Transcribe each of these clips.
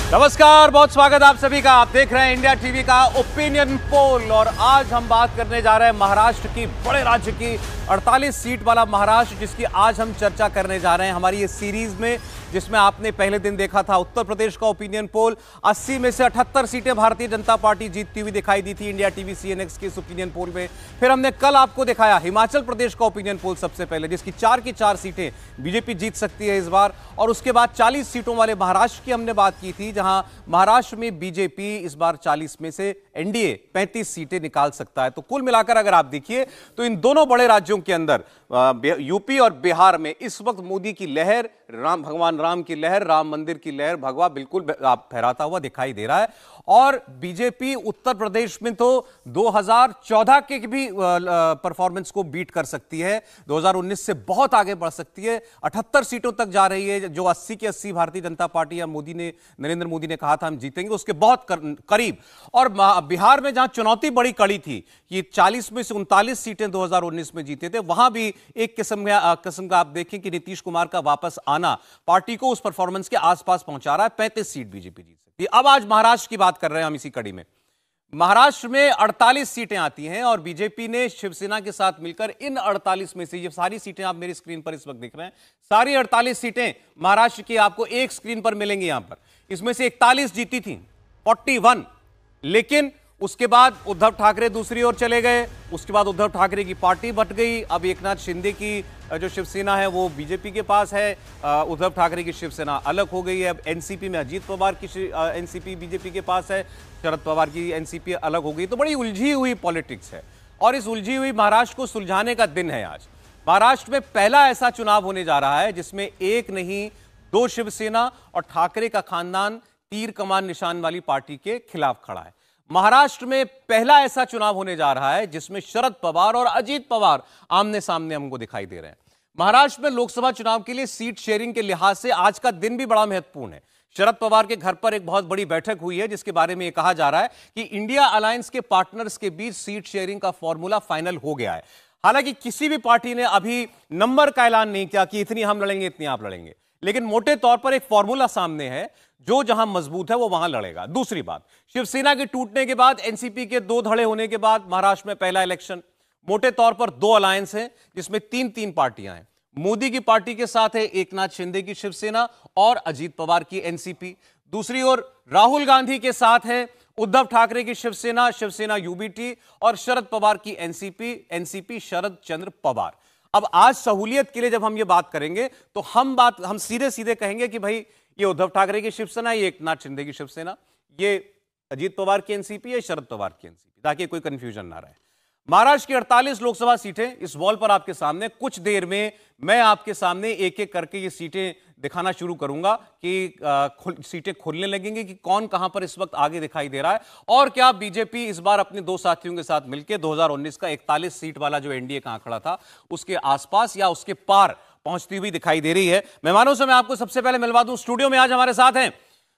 नमस्कार, बहुत स्वागत आप सभी का। आप देख रहे हैं इंडिया टीवी का ओपिनियन पोल और आज हम बात करने जा रहे हैं महाराष्ट्र की, बड़े राज्य की 48 सीट वाला महाराष्ट्र, जिसकी आज हम चर्चा करने जा रहे हैं हमारी ये सीरीज में, जिसमें आपने पहले दिन देखा था उत्तर प्रदेश का ओपिनियन पोल। 80 में से 78 सीटें भारतीय जनता पार्टी जीतती हुई दिखाई दी थी इंडिया टीवी CNX के इस ओपिनियन पोल में। फिर हमने कल आपको दिखाया हिमाचल प्रदेश का ओपिनियन पोल सबसे पहले, जिसकी 4 की 4 सीटें बीजेपी जीत सकती है इस बार। और उसके बाद 40 सीटों वाले महाराष्ट्र की हमने बात की थी, जहां महाराष्ट्र में बीजेपी इस बार 40 में से एनडीए 35 सीटें निकाल सकता है। तो कुल मिलाकर अगर आप देखिए तो इन दोनों बड़े राज्यों के अंदर यूपी और बिहार में इस वक्त मोदी की लहर, भगवान राम की लहर, राम मंदिर की लहर, भगवा बिल्कुल फहराता हुआ दिखाई दे रहा है। और बीजेपी उत्तर प्रदेश में तो 2014 के भी परफॉर्मेंस को बीट कर सकती है, 2019 से बहुत आगे बढ़ सकती है, 78 सीटों तक जा रही है, जो 80 की 80 भारतीय जनता पार्टी या नरेंद्र मोदी ने कहा था हम जीतेंगे, उसके बहुत करीब। और बिहार में जहां चुनौती बड़ी कड़ी थी, ये 40 में से 39 सीटें 2019 में जीते थे, वहां भी एक किस्म का आप देखें कि नीतीश कुमार का वापस आना पार्टी को उस परफॉर्मेंस के आसपास पहुंचा रहा है। 35 सीट बीजेपी जीत सकती है। अब आज महाराष्ट्र की बात कर रहे हैं हम इसी कड़ी में। महाराष्ट्र में 48 सीटें आती हैं और बीजेपी ने शिवसेना के साथ मिलकर इन 48 में से, ये सारी सीटें आप मेरी स्क्रीन पर इस वक्त देख रहे हैं, सारी 48 सीटें महाराष्ट्र की आपको एक स्क्रीन पर मिलेंगी यहां पर। इसमें से 41 जीती थी, 41, लेकिन उसके बाद उद्धव ठाकरे दूसरी ओर चले गए, उसके बाद उद्धव ठाकरे की पार्टी बट गई। अब एकनाथ शिंदे की जो शिवसेना है वो बीजेपी के पास है, उद्धव ठाकरे की शिवसेना अलग हो गई है। अब एनसीपी में अजीत पवार की एनसीपी बीजेपी के पास है, शरद पवार की एनसीपी अलग हो गई। तो बड़ी उलझी हुई पॉलिटिक्स है और इस उलझी हुई महाराष्ट्र को सुलझाने का दिन है आज। महाराष्ट्र में पहला ऐसा चुनाव होने जा रहा है जिसमें एक नहीं, 2 शिवसेना और ठाकरे का खानदान तीर कमान निशान वाली पार्टी के खिलाफ खड़ा है। महाराष्ट्र में पहला ऐसा चुनाव होने जा रहा है जिसमें शरद पवार और अजीत पवार आमने सामने हमको दिखाई दे रहे हैं। महाराष्ट्र में लोकसभा चुनाव के लिए सीट शेयरिंग के लिहाज से आज का दिन भी बड़ा महत्वपूर्ण है। शरद पवार के घर पर एक बहुत बड़ी बैठक हुई है, जिसके बारे में यह कहा जा रहा है कि इंडिया अलायंस के पार्टनर्स के बीच सीट शेयरिंग का फॉर्मूला फाइनल हो गया है। हालांकि किसी भी पार्टी ने अभी नंबर का ऐलान नहीं किया कि इतनी हम लड़ेंगे, इतनी आप लड़ेंगे, लेकिन मोटे तौर पर एक फॉर्मूला सामने है, जो जहां मजबूत है वो वहां लड़ेगा। दूसरी बात, शिवसेना के टूटने के बाद, एनसीपी के 2 धड़े होने के बाद महाराष्ट्र में पहला इलेक्शन। मोटे तौर पर 2 अलायंस हैं जिसमें 3-3 पार्टियां हैं। मोदी की पार्टी के साथ है एकनाथ शिंदे की शिवसेना और अजीत पवार की एनसीपी। दूसरी ओर राहुल गांधी के साथ है उद्धव ठाकरे की शिवसेना, शिवसेना यूबीटी, और शरद पवार की एनसीपी, एनसीपी शरद चंद्र पवार। अब आज सहूलियत के लिए जब हम ये बात करेंगे तो हम सीधे सीधे कहेंगे कि भाई ये उद्धव ठाकरे की शिवसेना, ये एकनाथ शिंदे की शिवसेना, ये अजीत पवार की एनसीपी, ये शरद पवार की एनसीपी, ताकि कोई कंफ्यूजन ना रहे। महाराष्ट्र की 48 लोकसभा सीटें इस वॉल पर आपके सामने। कुछ देर में मैं आपके सामने एक एक करके ये सीटें दिखाना शुरू करूंगा कि सीटें खुलने लगेंगी कि कौन कहां पर इस वक्त आगे दिखाई दे रहा है, और क्या बीजेपी इस बार अपने 2 साथियों के साथ मिलकर 2019 का 41 सीट वाला जो एनडीए का आंकड़ा था उसके आसपास या उसके पार पहुंचती हुई दिखाई दे रही है। मेहमानों से मैं आपको सबसे पहले मिलवा दूं, स्टूडियो में आज हमारे साथ हैं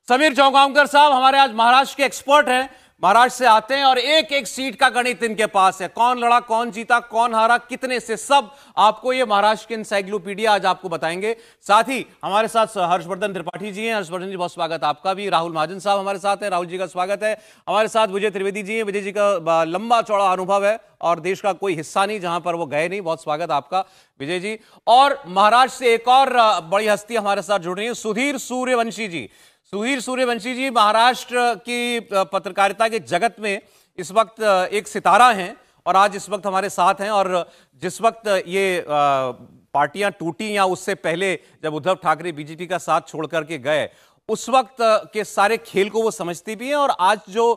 समीर चौगांवकर साहब, हमारे आज महाराष्ट्र के एक्सपर्ट हैं, महाराष्ट्र से आते हैं और एक एक सीट का गणित इनके पास है। कौन लड़ा, कौन जीता, कौन हारा, कितने से, सब आपको ये महाराष्ट्र की एनसाइक्लोपीडिया आज आपको बताएंगे। साथ ही हमारे साथ हर्षवर्धन त्रिपाठी जी हैं। हर्षवर्धन जी, बहुत स्वागत आपका भी। राहुल महाजन साहब हमारे साथ हैं, राहुल जी का स्वागत है। हमारे साथ विजय त्रिवेदी जी हैं। विजय जी का लंबा चौड़ा अनुभव है और देश का कोई हिस्सा नहीं जहां पर वो गए नहीं, बहुत स्वागत आपका विजय जी। और महाराष्ट्र से एक और बड़ी हस्ती हमारे साथ जुड़ रही है, सुधीर सूर्यवंशी जी। सुधीर सूर्यवंशी जी महाराष्ट्र की पत्रकारिता के जगत में इस वक्त एक सितारा हैं और आज इस वक्त हमारे साथ हैं। और जिस वक्त ये पार्टियां टूटी या उससे पहले जब उद्धव ठाकरे बीजेपी का साथ छोड़ करके गए, उस वक्त के सारे खेल को वो समझती भी हैं और आज जो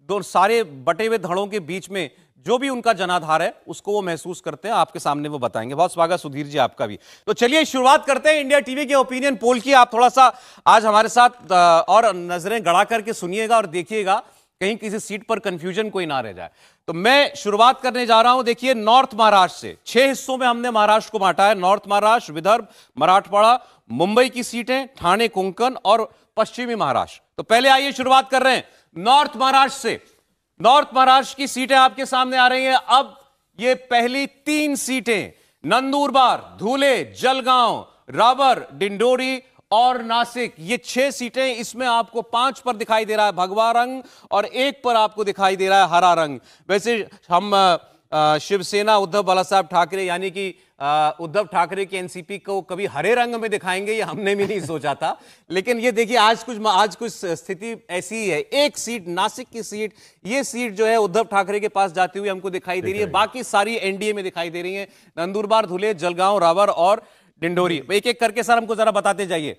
2 सारे बटे हुए धड़ों के बीच में जो भी उनका जनाधार है उसको वो महसूस करते हैं। आपके सामने वो बताएंगे। बहुत स्वागत सुधीर जी आपका भी। तो चलिए शुरुआत करते हैं इंडिया टीवी के ओपिनियन पोल की। आप थोड़ा सा आज हमारे साथ और नजरें गड़ा करके सुनिएगा और देखिएगा कहीं किसी सीट पर कंफ्यूजन कोई ना रह जाए। तो मैं शुरुआत करने जा रहा हूं, देखिए नॉर्थ महाराष्ट्र से। 6 हिस्सों में हमने महाराष्ट्र को बांटा है, नॉर्थ महाराष्ट्र, विदर्भ, मराठवाड़ा, मुंबई की सीटें, ठाणे, कोंकण और पश्चिमी महाराष्ट्र। तो पहले आइए शुरुआत कर रहे हैं नॉर्थ महाराष्ट्र से। नॉर्थ महाराष्ट्र की सीटें आपके सामने आ रही हैं। अब ये पहली 3 सीटें नंदुरबार, धुले, जलगांव, रावर, डिंडोरी और नासिक, ये 6 सीटें, इसमें आपको 5 पर दिखाई दे रहा है भगवा रंग और 1 पर आपको दिखाई दे रहा है हरा रंग। वैसे हम शिवसेना उद्धव बालासाहब ठाकरे यानी कि उद्धव ठाकरे की एनसीपी को कभी हरे रंग में दिखाएंगे ये हमने भी नहीं सोचा था, लेकिन ये देखिए आज कुछ स्थिति ऐसी ही है। एक सीट, नासिक की सीट, ये सीट जो है उद्धव ठाकरे के पास जाती हुई हमको दिखाई दे रही है, बाकी सारी एनडीए में दिखाई दे रही है। नंदुरबार, धुले, जलगांव, रावर और डिंडोरी। एक एक करके सर हमको जरा बताते जाइए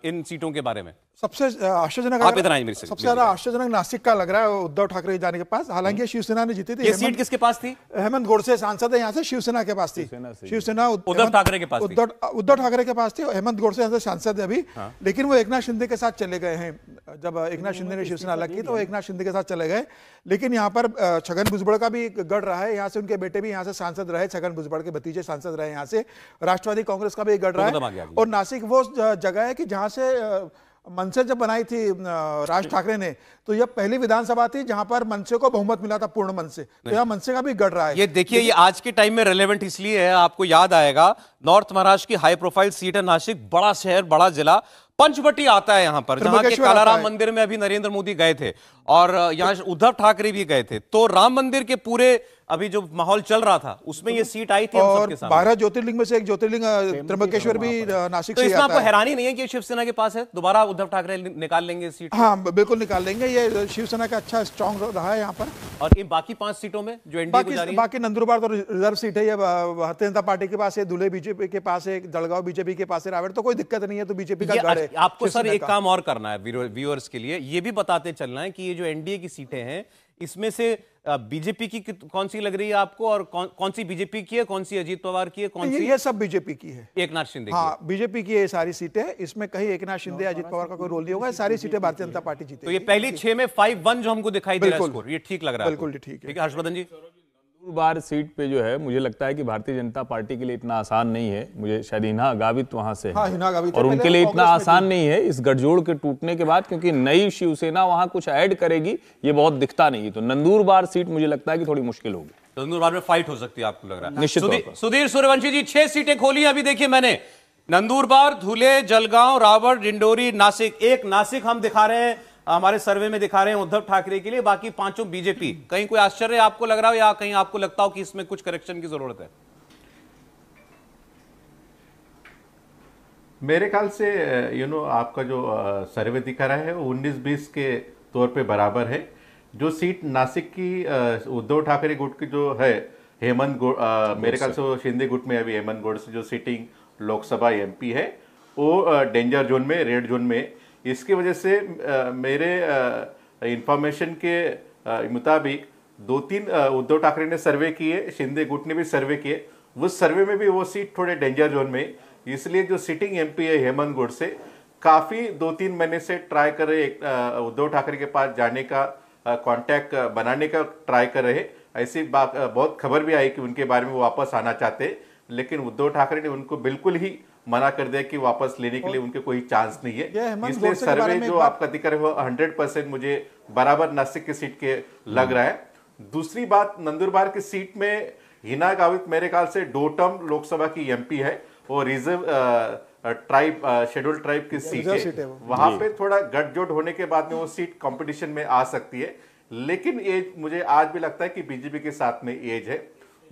इन सीटों के बारे में। सबसे आश्चर्यजनक, आप इतना ही मेरे से सबसे ज्यादा आश्चर्यजनक नासिक का लग रहा है उद्धव ठाकरे जाने के पास। हालांकि शिवसेना ने जीती थी। ये सीट किसके पास थी? हेमंत गोडसे सांसद है यहाँ से, शिवसेना के पास थी। शिवसेना उद्धव ठाकरे के पास, उद्धव ठाकरे के पास थी। हेमंत गोडसे यहाँ से सांसद है अभी, लेकिन वो एकनाथ शिंदे के साथ चले गए हैं। जब एकनाथ शिंदे ने शिवसेना अलग की तो एकनाथ शिंदे के साथ चले गए। लेकिन यहाँ पर छगन भुजबड़ का भी गढ़ रहा है, यहाँ से उनके बेटे भी यहाँ से सांसद रहे, छगन भुजबड़ के भतीजे सांसद रहे यहाँ से। राष्ट्रवादी कांग्रेस का भी गढ़ रहा है। और नासिक वो जगह है कि जहाँ से मनसे जब बनाई थी राज ठाकरे ने, तो यह पहली विधानसभा थी जहां पर मनसे को बहुमत मिला था, पूर्ण मनसे। तो यहाँ मनसे का भी गढ़ रहा है। ये देखिए, ये आज के टाइम में रेलेवेंट इसलिए है, आपको याद आएगा नॉर्थ महाराष्ट्र की हाई प्रोफाइल सीट है नासिक, बड़ा शहर, बड़ा जिला, पंचवटी आता है यहां पर, जहां के कालाराम मंदिर में अभी नरेंद्र मोदी गए थे और यहां उद्धव ठाकरे भी गए थे। तो राम मंदिर के पूरे अभी जो माहौल चल रहा था उसमें ये सीट आई थी और 12 ज्योतिर्लिंग में से एक ज्योतिर्लिंग त्र्यंबकेश्वर भी नासिक से आता है। तो इसमें आपको हैरानी नहीं है कि शिवसेना के पास है? दोबारा उद्धव ठाकरे निकाल लेंगे सीट? हाँ बिल्कुल निकाल लेंगे। ये शिवसेना का अच्छा स्ट्रॉन्ग रहा है यहाँ पर। और इन बाकी 5 सीटों में जो एनडीए को जा रही है, बाकी नंदुरबार तो रिजर्व सीट है, ये भारतीय जनता पार्टी के पास है, धुले बीजेपी के पास है, जलगांव बीजेपी के पास है, रावड़ तो कोई दिक्कत नहीं है। तो बीजेपी का गढ़ है। आपको सर एक काम और करना है व्यूअर्स के लिए, ये भी बताते चलना है कि ये जो एनडीए की सीटें हैं इसमें से बीजेपी की कौन सी लग रही है आपको, और कौन सी बीजेपी की है, कौन सी अजीत पवार की है, कौन सी? ये सब बीजेपी की है, एकनाथ शिंदे की। हाँ बीजेपी की ये सारी सीटें। इसमें कहीं एकनाथ शिंदे, अजीत पवार का कोई रोल नहीं होगा। सारी सीटें भारतीय जनता पार्टी जीतेगी। तो ये पहली 6 में 5-1 जो हमको दिखाई दे रहा है स्कोर, ये ठीक लग रहा है? बिल्कुल ठीक है। हर्षवर्धन जी, बार सीट पे जो है मुझे लगता है कि भारतीय जनता पार्टी के लिए इतना आसान नहीं है। मुझे शायद हिना गावित वहां से हाँ, हिना गावित और उनके लिए इतना आसान नहीं है इस गठजोड़ के टूटने के बाद, क्योंकि नई शिवसेना वहां कुछ ऐड करेगी ये बहुत दिखता नहीं है। तो नंदुरबार सीट मुझे लगता है कि थोड़ी मुश्किल होगी। नंदुरबार में फाइट हो सकती है आपको लग रहा है? निश्चित। सुधीर सूर्यवंशी जी, 6 सीटें खोली अभी देखिए मैंने, नंदुरबार, धुले, जलगांव, रावड़, डिंडोरी, नासिक। एक नासिक हम दिखा रहे हैं, हमारे सर्वे में दिखा रहे हैं उद्धव ठाकरे के लिए, बाकी 5 बीजेपी। कहीं कोई आश्चर्य आपको लग रहा हो या कहीं आपको लगता हो कि इसमें कुछ करेक्शन की जरूरत है? मेरे ख्याल से आपका जो सर्वे दिखा रहा है वो 19-20 के तौर पे बराबर है। जो सीट नासिक की उद्धव ठाकरे गुट की जो है, हेमंत मेरे ख्याल से वो शिंदे गुट में अभी हेमंत गोडसे जो सीटिंग लोकसभा एमपी है वो डेंजर जोन में, रेड जोन में। इसकी वजह से मेरे इंफॉर्मेशन के मुताबिक 2-3 उद्धव ठाकरे ने सर्वे किए, शिंदे गुट ने भी सर्वे किए, उस सर्वे में भी वो सीट थोड़े डेंजर जोन में। इसलिए जो सिटिंग एमपी है हेमंत गोडसे काफ़ी 2-3 महीने से ट्राई कर रहे, उद्धव ठाकरे के पास जाने का, कांटेक्ट बनाने का ट्राई कर रहे। ऐसी बात बहुत खबर भी आई कि उनके बारे में वो वापस आना चाहते, लेकिन उद्धव ठाकरे ने उनको बिल्कुल ही मना कर दिया कि वापस लेने के लिए उनके कोई चांस नहीं है। इसलिए सर्वे जो आपका दिख रहा है वो 100% मुझे बराबर नासिक की सीट के लग रहा है। दूसरी बात, नंदुरबार की सीट में हिना गावित मेरे ख्याल से डोटम लोकसभा की एमपी है, वो रिजर्व ट्राइब, शेड्यूल ट्राइब की सीट है। वहां पे थोड़ा गठजोड़ होने के बाद में वो सीट कंपटीशन में आ सकती है, लेकिन एज मुझे आज भी लगता है कि बीजेपी के साथ में एज है।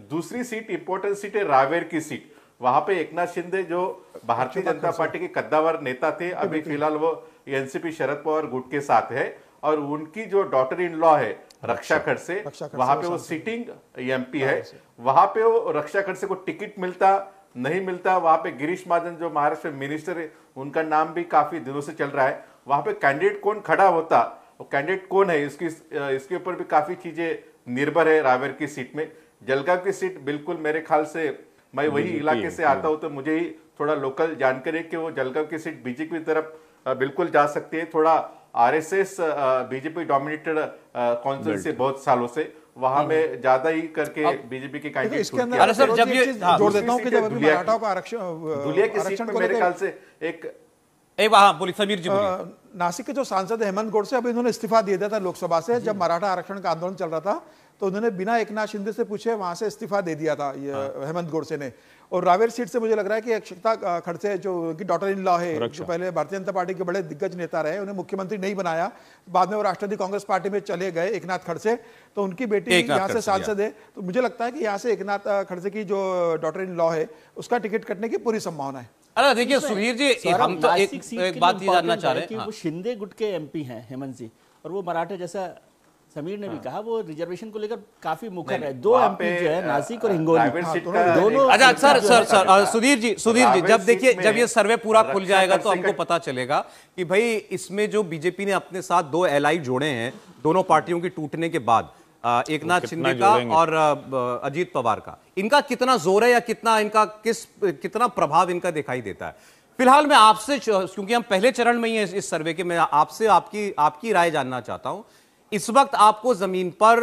दूसरी सीट, इंपॉर्टेंट सीट है रावेर की सीट। वहां पे एकनाथ शिंदे जो भारतीय जनता पार्टी के कद्दावर नेता थे, अभी फिलहाल वो एनसीपी शरद पवार गुट के साथ है, और उनकी जो डॉटर इन लॉ है रक्षा खड़से, वहां पे वो सिटिंग एमपी है। वहां पे वो रक्षा खड़से को टिकट मिलता नहीं मिलता, वहां पे गिरीश महाजन जो महाराष्ट्र मिनिस्टर है उनका नाम भी काफी दिनों से चल रहा है। वहां पे कैंडिडेट कौन खड़ा होता, कैंडिडेट कौन है, इसके ऊपर भी काफी चीजें निर्भर है। रावेर की सीट में, जलगांव की सीट बिल्कुल मेरे ख्याल से, मैं वही इलाके से आता हूं तो मुझे ही थोड़ा लोकल जानकारी है कि वो जलगांव की सीट बीजेपी की तरफ बिल्कुल जा सकती है। थोड़ा आरएसएस बीजेपी डोमिनेटेड काउंसिल से बहुत सालों से, वहां में ज्यादा ही करके बीजेपी के कैंडिडेट सर जब ये जोड़ देता हूं कि जब अभी मराठाओं का आरक्षण, दुलिया की सीट में मेरे ख्याल से एक हाँ बोलिए समीर जी बोलिए। नासिक के जो सांसद हेमंत गोडसे, अभी उन्होंने इस्तीफा दे दिया था लोकसभा से जब मराठा आरक्षण का आंदोलन चल रहा था, तो उन्होंने बिना एकनाथ शिंदे से पूछे वहां से इस्तीफा दे दिया था ये हेमंत गोडसे ने। और रावेर सीट से मुझे लग रहा है कि अक्षता खड़से जो उनकी डॉटर इन लॉ है, जो पहले भारतीय जनता पार्टी के बड़े दिग्गज नेता रहे, उन्हें मुख्यमंत्री नहीं बनाया, बाद में वो राष्ट्रवादी कांग्रेस पार्टी में चले गए, एकनाथ खड़से, तो उनकी बेटी यहाँ से सांसद है। तो मुझे लगता है कि यहाँ से एकनाथ खड़से की जो डॉटर इन लॉ है उसका टिकट कटने की पूरी संभावना है। अरे देखिए सुधीर जी, हम तो एक बात ये जानना चाह रहे हैं, वो शिंदे गुट के एमपी हैं हेमंत जी, और वो मराठा, जैसा समीर ने भी कहा, वो रिजर्वेशन को लेकर काफी मुखर है। दो एमपी जो है नासिक और हिंगोली दोनों। अच्छा सर सुधीर जी जब देखिए, जब ये सर्वे पूरा खुल जाएगा तो हमको पता चलेगा कि भाई इसमें जो बीजेपी ने अपने साथ दो एलआई जोड़े हैं दोनों पार्टियों के टूटने के बाद, एकनाथ शिंदे का और अजीत पवार का, इनका कितना जोर है या कितना प्रभाव इनका दिखाई देता है? फिलहाल मैं आपसे, क्योंकि हम पहले चरण में ही हैं इस सर्वे के, मैं आपसे आपकी राय जानना चाहता हूं। इस वक्त आपको जमीन पर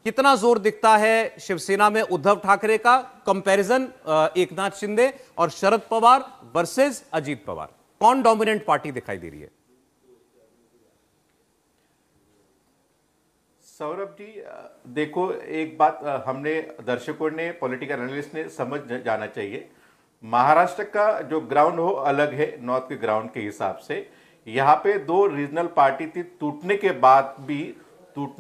कितना जोर दिखता है शिवसेना में उद्धव ठाकरे का, कंपैरिजन एकनाथ शिंदे और शरद पवार वर्सेस अजीत पवार? कौन डोमिनेंट पार्टी दिखाई दे रही है? सौरभ जी देखो, एक बात हमने दर्शकों ने, पॉलिटिकल एनालिस्ट ने समझ जाना चाहिए, महाराष्ट्र का जो ग्राउंड हो अलग है नॉर्थ के ग्राउंड के हिसाब से। यहाँ पे दो रीजनल पार्टी थी, टूटने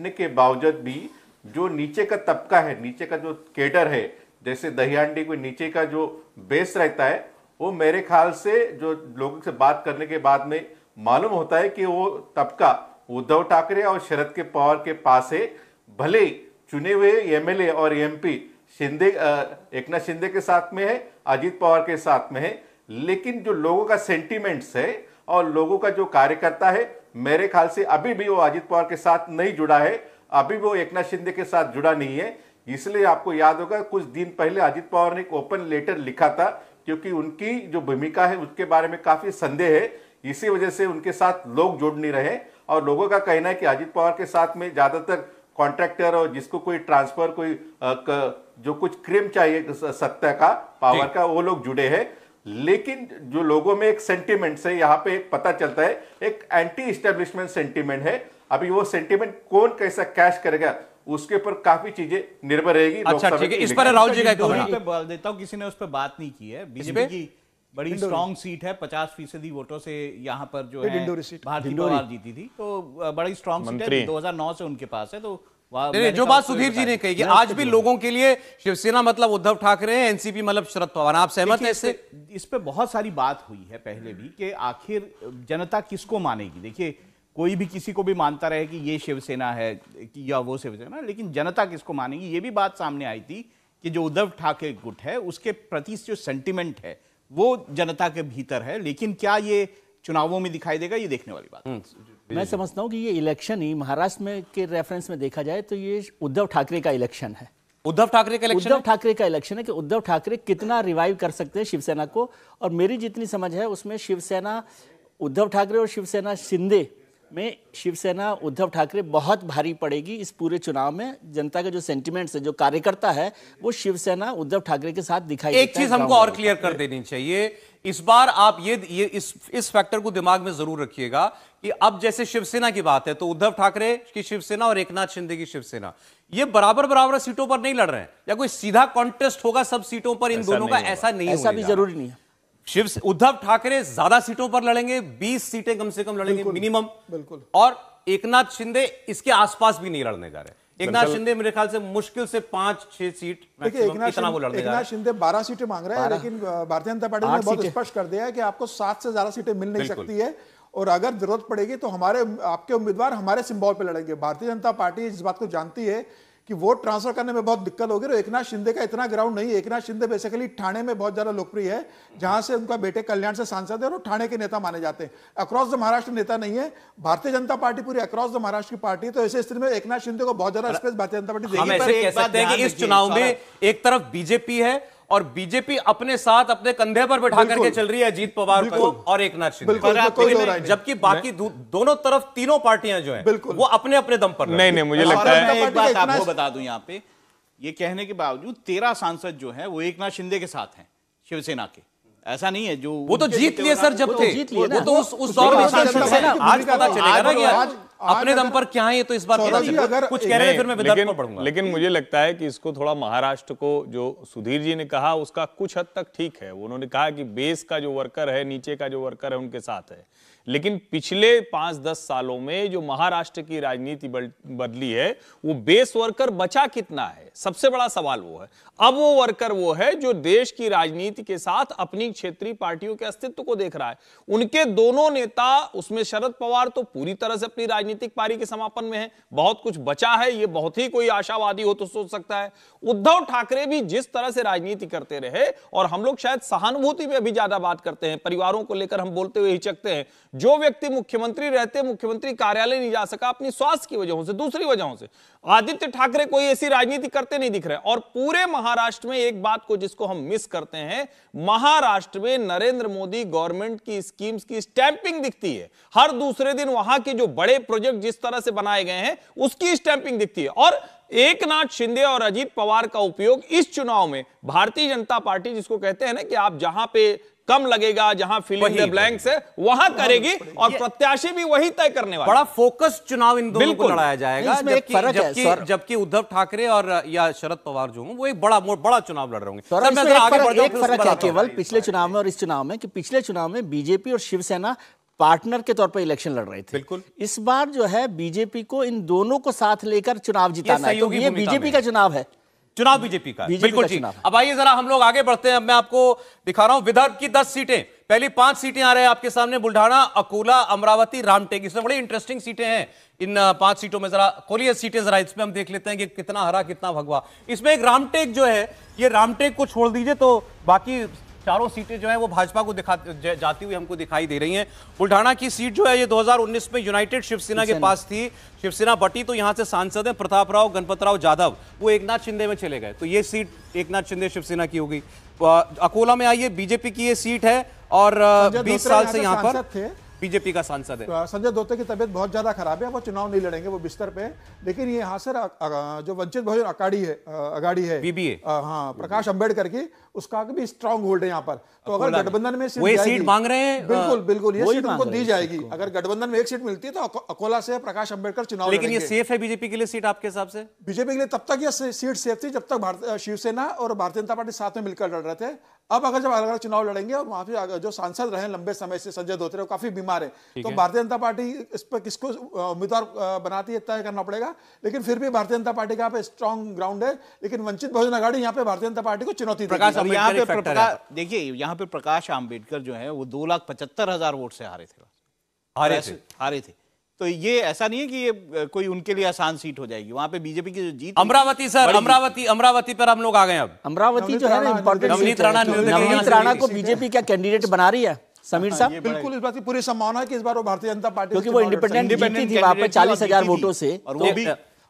के बावजूद भी जो नीचे का तबका है, नीचे का जो केडर है, जैसे दहियांडी को नीचे का जो बेस रहता है, वो मेरे ख्याल से जो लोगों से बात करने के बाद में मालूम होता है कि वो तबका उद्धव ठाकरे और शरद के पवार के पास है। भले चुने हुए एमएलए और एमपी एकनाथ शिंदे के साथ में है, अजीत पवार के साथ में है, लेकिन जो लोगों का सेंटीमेंट्स है और लोगों का जो कार्यकर्ता है, मेरे ख्याल से अभी भी वो अजीत पवार के साथ नहीं जुड़ा है, अभी वो एकनाथ शिंदे के साथ जुड़ा नहीं है। इसलिए आपको याद होगा कुछ दिन पहले अजीत पवार ने एक ओपन लेटर लिखा था, क्योंकि उनकी जो भूमिका है उसके बारे में काफी संदेह है, इसी वजह से उनके साथ लोग जुड़ नहीं रहे। और लोगों का कहना है कि अजीत पवार के साथ में ज्यादातर कॉन्ट्रैक्टर और जिसको कोई ट्रांसफर, कोई जो कुछ क्रिम चाहिए सत्ता का, पावर का, वो लोग जुड़े हैं। लेकिन जो लोगों में एक सेंटीमेंट है, यहाँ पे एक पता चलता है, एक एंटी इस्टेब्लिशमेंट सेंटीमेंट है। अभी वो सेंटीमेंट कौन कैसा कैश करेगा उसके ऊपर काफी चीजें निर्भर रहेगी। अच्छा ठीक है, इस पर राहुल जी का बोल देता हूं, किसी ने उस पर बात नहीं की है। बीजेपी की बड़ी स्ट्रॉन्ग सीट है, 50% वोटों से यहाँ पर जो है भारतीय पवार जीती थी, तो बड़ी स्ट्रॉन्ग सीट है, 2009 से उनके पास है। तो जो बात सुधीर जी ने कही कि आज भी लोगों के लिए शिवसेना मतलब उद्धव ठाकरे, एनसीपी मतलब शरद पवार, आप सहमत हैं इससे? इस पे बहुत सारी बात हुई है पहले भी कि आखिर जनता किसको मानेगी। देखिए, कोई भी किसी को भी मानता रहे कि ये शिवसेना है या वो शिवसेना, लेकिन जनता किसको मानेगी, ये भी बात सामने आई थी कि जो उद्धव ठाकरे गुट है उसके प्रति जो सेंटिमेंट है वो जनता के भीतर है। लेकिन क्या ये चुनावों में दिखाई देगा, ये देखने वाली बात। मैं समझता हूं कि ये इलेक्शन ही महाराष्ट्र में के रेफरेंस में देखा जाए तो ये उद्धव ठाकरे का इलेक्शन है। उद्धव ठाकरे का इलेक्शन, उद्धव ठाकरे का इलेक्शन है कि उद्धव ठाकरे कितना रिवाइव कर सकते हैं शिवसेना को। और मेरी जितनी समझ है उसमें शिवसेना उद्धव ठाकरे और शिवसेना शिंदे में शिवसेना उद्धव ठाकरे बहुत भारी पड़ेगी इस पूरे चुनाव में। जनता के जो सेंटिमेंट्स है, जो कार्यकर्ता है, वो शिवसेना उद्धव ठाकरे के साथ दिखाई देता है। एक चीज हमको और क्लियर कर देनी चाहिए इस बार, आप ये इस फैक्टर को दिमाग में जरूर रखिएगा कि अब जैसे शिवसेना की बात है तो उद्धव ठाकरे की शिवसेना और एकनाथ शिंदे की शिवसेना ये बराबर सीटों पर नहीं लड़ रहे हैं, या कोई सीधा कॉन्टेस्ट होगा सब सीटों पर इन दोनों का, ऐसा नहीं, ऐसा भी जरूरी नहीं है। उद्धव ठाकरे ज्यादा सीटों पर लड़ेंगे, 20 सीटें कम से कम लड़ेंगे मिनिमम, बिल्कुल। और एकनाथ शिंदे इसके आसपास भी नहीं लड़ने जा रहे। एकनाथ शिंदे मेरे ख्याल से मुश्किल से 5-6 सीट इतना वो लड़ने जा रहे हैं। एकनाथ शिंदे 12 सीटें मांग रहे हैं, लेकिन भारतीय जनता पार्टी ने बहुत स्पष्ट कर दिया है कि आपको 7 से ज्यादा सीटें मिल नहीं सकती है, और अगर जरूरत पड़ेगी तो आपके उम्मीदवार हमारे सिंबल पे लड़ेंगे। भारतीय जनता पार्टी इस बात को जानती है कि वोट ट्रांसफर करने में बहुत दिक्कत होगी। और एकनाथ शिंदे का इतना ग्राउंड नहीं है। एकनाथ शिंदे बेसिकली ठाणे में बहुत ज्यादा लोकप्रिय है, जहां से उनका बेटे कल्याण से सांसद है और ठाणे के नेता माने जाते हैं। अक्रॉस द महाराष्ट्र नेता नहीं है। भारतीय जनता पार्टी पूरी अक्रॉस द महाराष्ट्र की पार्टी है, तो ऐसे स्थिति में एकनाथ शिंदे को बहुत ज्यादा स्पेस भारतीय जनता पार्टी देगी। हम ऐसे कह सकते हैं कि इस चुनाव में एक तरफ बीजेपी है और बीजेपी अपने साथ अपने कंधे पर बैठा करके चल रही है अजीत पवार को और एकनाथ शिंदे, जबकि बाकी दोनों तरफ तीनों पार्टियां जो हैं वो अपने अपने दम पर नहीं, मुझे लगता है एक बात आपको बता दूं, यहाँ पे ये कहने के बावजूद 13 सांसद जो हैं वो एकनाथ शिंदे के साथ हैं शिवसेना के, ऐसा नहीं है जो वो तो जीत लिए सर, जब थे जीत लिए वो तो उस दौर में सांसद थे ना। आज पता चलेगा ना कि अपने दम पर क्या है ये, तो इस बार पता चलेगा। कुछ कह रहे हैं, फिर मैं विदर्भ पर पढ़ूंगा। लेकिन मुझे लगता है कि इसको थोड़ा महाराष्ट्र को, जो सुधीर जी ने कहा उसका कुछ हद तक ठीक है। उन्होंने कहा कि बेस का जो वर्कर है, नीचे का जो वर्कर है, उनके साथ है। लेकिन पिछले 5-10 सालों में जो महाराष्ट्र की राजनीति बदली है, वो बेस वर्कर बचा कितना है, सबसे बड़ा सवाल वो है। अब वो वर्कर वो है जो देश की राजनीति के साथ अपनी क्षेत्रीय पार्टियों के अस्तित्व को देख रहा है। उनके दोनों नेता, उसमें शरद पवार तो पूरी तरह से अपनी राजनीतिक पारी के समापन में है, बहुत कुछ बचा है, ये बहुत ही कोई आशावादी हो तो सोच सकता है। उद्धव ठाकरे भी जिस तरह से राजनीति करते रहे, और हम लोग शायद सहानुभूति पे अभी ज्यादा बात करते हैं, परिवारों को लेकर हम बोलते हुए हिचकते हैं। जो व्यक्ति मुख्यमंत्री रहते, मुख्यमंत्री कार्यालय नहीं जा सका अपनी स्वास्थ्य की वजहों से, दूसरी वजहों से, आदित्य ठाकरे कोई ऐसी राजनीति करते नहीं दिख रहे। और पूरे महाराष्ट्र में एक बात को जिसको हम मिस करते हैं, महाराष्ट्र में नरेंद्र मोदी गवर्नमेंट की स्कीम्स की स्टैंपिंग दिखती है। हर दूसरे दिन वहां के जो बड़े प्रोजेक्ट जिस तरह से बनाए गए हैं, उसकी स्टैंपिंग दिखती है। और एकनाथ शिंदे और अजीत पवार का उपयोग इस चुनाव में भारतीय जनता पार्टी, जिसको कहते हैं ना कि आप जहां पे कम लगेगा, जहां फिलिंग द ब्लैंक्स है, वहां करेगी, और प्रत्याशी भी वही तय करने वाला। बड़ा फोकस चुनाव इन दोनों को लड़ाया जाएगा। इसमें एक फर्क है, जबकि उद्धव ठाकरे और या शरद पवार जो हों, वो एक बड़ा चुनाव लड़ रहे होंगे। एक फर्क है केवल पिछले चुनाव में और इस चुनाव में, कि पिछले चुनाव में बीजेपी और शिवसेना पार्टनर के तौर पर इलेक्शन लड़ रहे थे। बिल्कुल। इस बार जो है बीजेपी को इन दोनों को साथ लेकर चुनाव जिताना है, तो ये बीजेपी का चुनाव है, चुनाव बीजेपी का। बिल्कुल ठीक। अब आइए जरा हम लोग आगे बढ़ते हैं। अब मैं आपको दिखा रहा हूं विदर्भ की 10 सीटें। पहली 5 सीटें आ रहे हैं आपके सामने, बुल्ढाना, अकोला, अमरावती, रामटेक। इसमें बड़ी इंटरेस्टिंग सीटें हैं इन 5 सीटों में। जरा खोलिए सीटें जरा, इसमें हम देख लेते हैं कि कितना हरा कितना भगवा। इसमें एक रामटेक जो है, ये रामटेक को छोड़ दीजिए तो बाकी चारों सीटें जो है वो भाजपा को जाती हुई हमको दिखाई दे रही हैं। बुल्ढाना की सीट जो है ये 2019 में यूनाइटेड शिवसेना के पास थी, शिवसेना बटी तो यहां से सांसद हैं प्रतापराव गणपतराव जाधव, वो एकनाथ शिंदे में चले गए, तो ये सीट एकनाथ शिंदे शिवसेना की होगी। अकोला में आइए, बीजेपी की ये सीट है और 20 साल से यहां पर बीजेपी का सांसद है। संजय धोत्रे की तबीयत बहुत ज्यादा खराब है, वो चुनाव नहीं लड़ेंगे, वो बिस्तर पे। लेकिन ये यहाँ से जो वंचित बहुजन अगाड़ी है बीबीए, हाँ, प्रकाश अंबेडकर की, उसका भी स्ट्रांग होल्ड है यहाँ पर। तो अगर गठबंधन में सीट मांग रहे हैं, बिल्कुल ये सीट उनको दी जाएगी। अगर गठबंधन में एक सीट मिलती है तो अकोला से प्रकाश अंबेडकर चुनाव लेकिन ये सेफ है बीजेपी के लिए सीट आपके हिसाब से? बीजेपी के लिए तब तक ये सीट सेफ थी जब तक शिवसेना और भारतीय जनता पार्टी साथ में मिलकर लड़ रहे थे। अब अगर जब अलग अलग चुनाव लड़ेंगे और वहां पे जो सांसद रहे लंबे समय से संजय धोत्रे, वो काफी बीमार है, तो भारतीय जनता पार्टी इस पर किसको उम्मीदवार बनाती है तय करना पड़ेगा। लेकिन फिर भी भारतीय जनता पार्टी का यहाँ पे स्ट्रॉन्ग ग्राउंड है। लेकिन वंचित बहुजन अघाड़ी यहाँ पे भारतीय जनता पार्टी को चुनौती देखिए, यहाँ पे प्रकाश आंबेडकर जो है वो 2,75,000 वोट से हारे थे। तो ये ऐसा नहीं है कि ये कोई उनके लिए आसान सीट हो जाएगी। वहां पे बीजेपी की जो जीत, अमरावती सर, अमरावती पर हम लोग आ गए। अब अमरावती जो है ना इंपॉर्टेंट, नवनीत राणा को बीजेपी क्या कैंडिडेट बना रही है समीर साहब? बिल्कुल, इस बात की पूरी संभावना है कि इस बार वो भारतीय जनता पार्टी, क्योंकि वो इंडिपेंडेंट थी वहां पे 40,000 वोटों से। और वो भी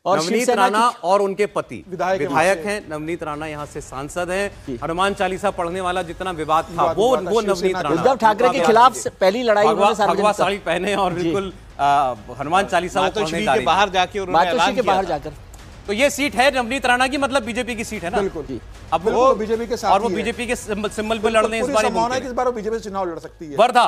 नवनीत राणा और उनके पति विधायक हैं, नवनीत राणा यहाँ से सांसद हैं। हनुमान चालीसा पढ़ने वाला जितना विवाद था वो नवनीत राणा, उद्धव ठाकरे के खिलाफ पहली लड़ाई भगवा साड़ी पहने और बिल्कुल हनुमान चालीसा बाहर जाकर। तो ये सीट है नवनीत राणा की, मतलब बीजेपी की सीट है ना? बिल्कुल। अब वो बीजेपी के साथ, और वो बीजेपी के सिंबल पे लड़ने, इस बार बीजेपी से चुनाव लड़ सकती है। वर्धा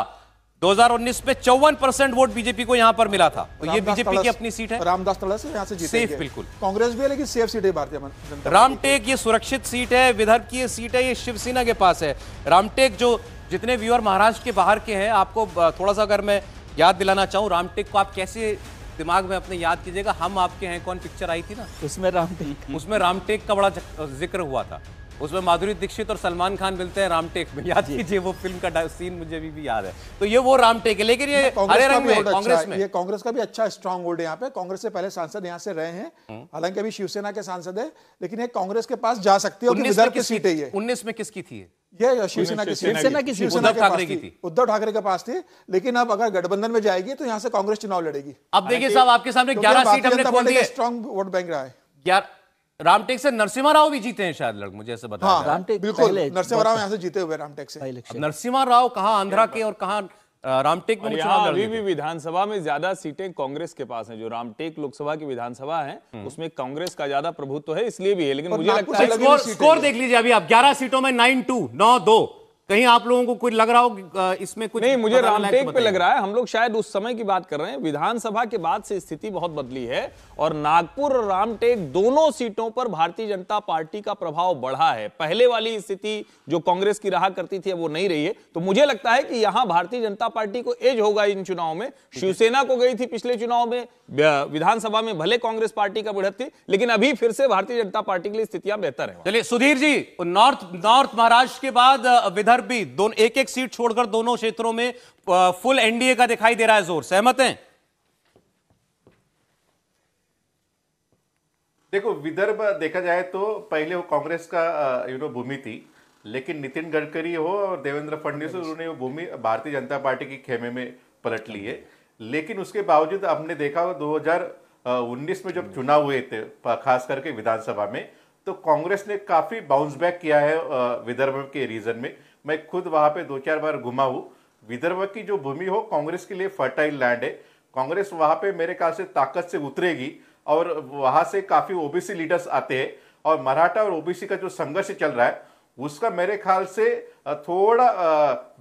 2019 में 54% वोट बीजेपी को यहां पर मिला था, तो ये बीजेपी की अपनी सीट है। रामदास तड़स यहां से जीतेंगे, सेफ बिल्कुल। कांग्रेस भी है लेकिन सेफ सीट है भारतीय जनता। रामटेक ये सुरक्षित सीट है, विदर्भ की ये सीट है, ये शिवसेना के पास है। रामटेक, जो जितने व्यूअर महाराष्ट्र के बाहर के हैं, आपको थोड़ा सा अगर मैं याद दिलाना चाहूं, रामटेक को आप कैसे दिमाग में अपने याद कीजिएगा, हम आपके हैं कौन पिक्चर आई थी ना, उसमें रामटेक का बड़ा जिक्र हुआ था। उसमें माधुरी दीक्षित और सलमान खान मिलते हैं रामटेक में, याद कीजिए, वो फिल्म का सीन मुझे भी याद है। तो ये वो रामटेक है, लेकिन ये हरे रंग में कांग्रेस में, ये कांग्रेस का भी अच्छा स्ट्रांग होल्ड है यहाँ पे। कांग्रेस से पहले सांसद यहाँ से रहे हैं, हालांकि अभी शिवसेना के सांसद है, लेकिन ये कांग्रेस के पास जा सकती है। 19 में किसकी थी ये? शिवसेना की, उद्धव ठाकरे की थी, उद्धव ठाकरे के पास थी। लेकिन अब अगर गठबंधन में जाएगी तो यहाँ से कांग्रेस चुनाव लड़ेगी। अब देखिए साहब, आपके सामने 11 सीट हमने खोल दी है, स्ट्रांग वोट बैंक रहा है। रामटेक से नरसिम्हा राव भी जीते हैं शायद, मुझे ऐसे बताया। हाँ, बिल्कुल, नरसिम्हा राव यहाँ से जीते हुए रामटेक से। नरसिम्हा राव कहाँ आंध्रा के और कहाँ रामटेक में चुनाव अभी भी विधानसभा में ज्यादा सीटें कांग्रेस के पास हैं। जो रामटेक लोकसभा की विधानसभा है उसमें कांग्रेस का ज्यादा प्रभुत्व है, इसलिए भी है। लेकिन मुझे लगता है स्कोर देख लीजिए, अभी आप 11 सीटों में 9-2, 9-2 कहीं आप लोगों को कुछ लग रहा हो इसमें कुछ? नहीं, मुझे रामटेक पे लग है। रहा है। हम लोग शायद उस समय की बात कर रहे हैं, विधानसभा के बाद से स्थिति बहुत बदली है और नागपुर और रामटेक दोनों सीटों पर भारतीय जनता पार्टी का प्रभाव बढ़ा है। पहले वाली स्थिति जो कांग्रेस की रहा करती थी वो नहीं रही है। तो मुझे लगता है कि यहां भारतीय जनता पार्टी को एज होगा इन चुनाव में। शिवसेना को गई थी पिछले चुनाव में, विधानसभा में भले कांग्रेस पार्टी का बढ़त थी, लेकिन अभी फिर से भारतीय जनता पार्टी के लिए स्थितियां बेहतर है। चलिए सुधीर जी, नॉर्थ महाराष्ट्र के बाद विदर्भ भी दोनों एक सीट छोड़कर दोनों क्षेत्रों में फुल एनडीए का दिखाई दे रहा है जोर। सहमत हैं? देखो, विदर्भ देखा जाए तो पहले वो कांग्रेस का भूमि थी, लेकिन नितिन गडकरी हो और देवेंद्र फडणवीस उन्होंने वो भूमि भारतीय जनता पार्टी के खेमे में पलट ली है। लेकिन उसके बावजूद हमने देखा 2019 में जब चुनाव हुए थे, खास करके विधानसभा में, तो कांग्रेस ने काफी बाउंस बैक किया है विदर्भ के रीजन में। मैं खुद वहां पे 2-4 बार घुमा हूं। विदर्भ की जो भूमि हो कांग्रेस के लिए फर्टाइल लैंड है। कांग्रेस वहां पे मेरे ख्याल से ताकत से उतरेगी और वहां से काफी ओबीसी लीडर्स आते हैं और मराठा और ओबीसी का जो संघर्ष चल रहा है उसका मेरे ख्याल से थोड़ा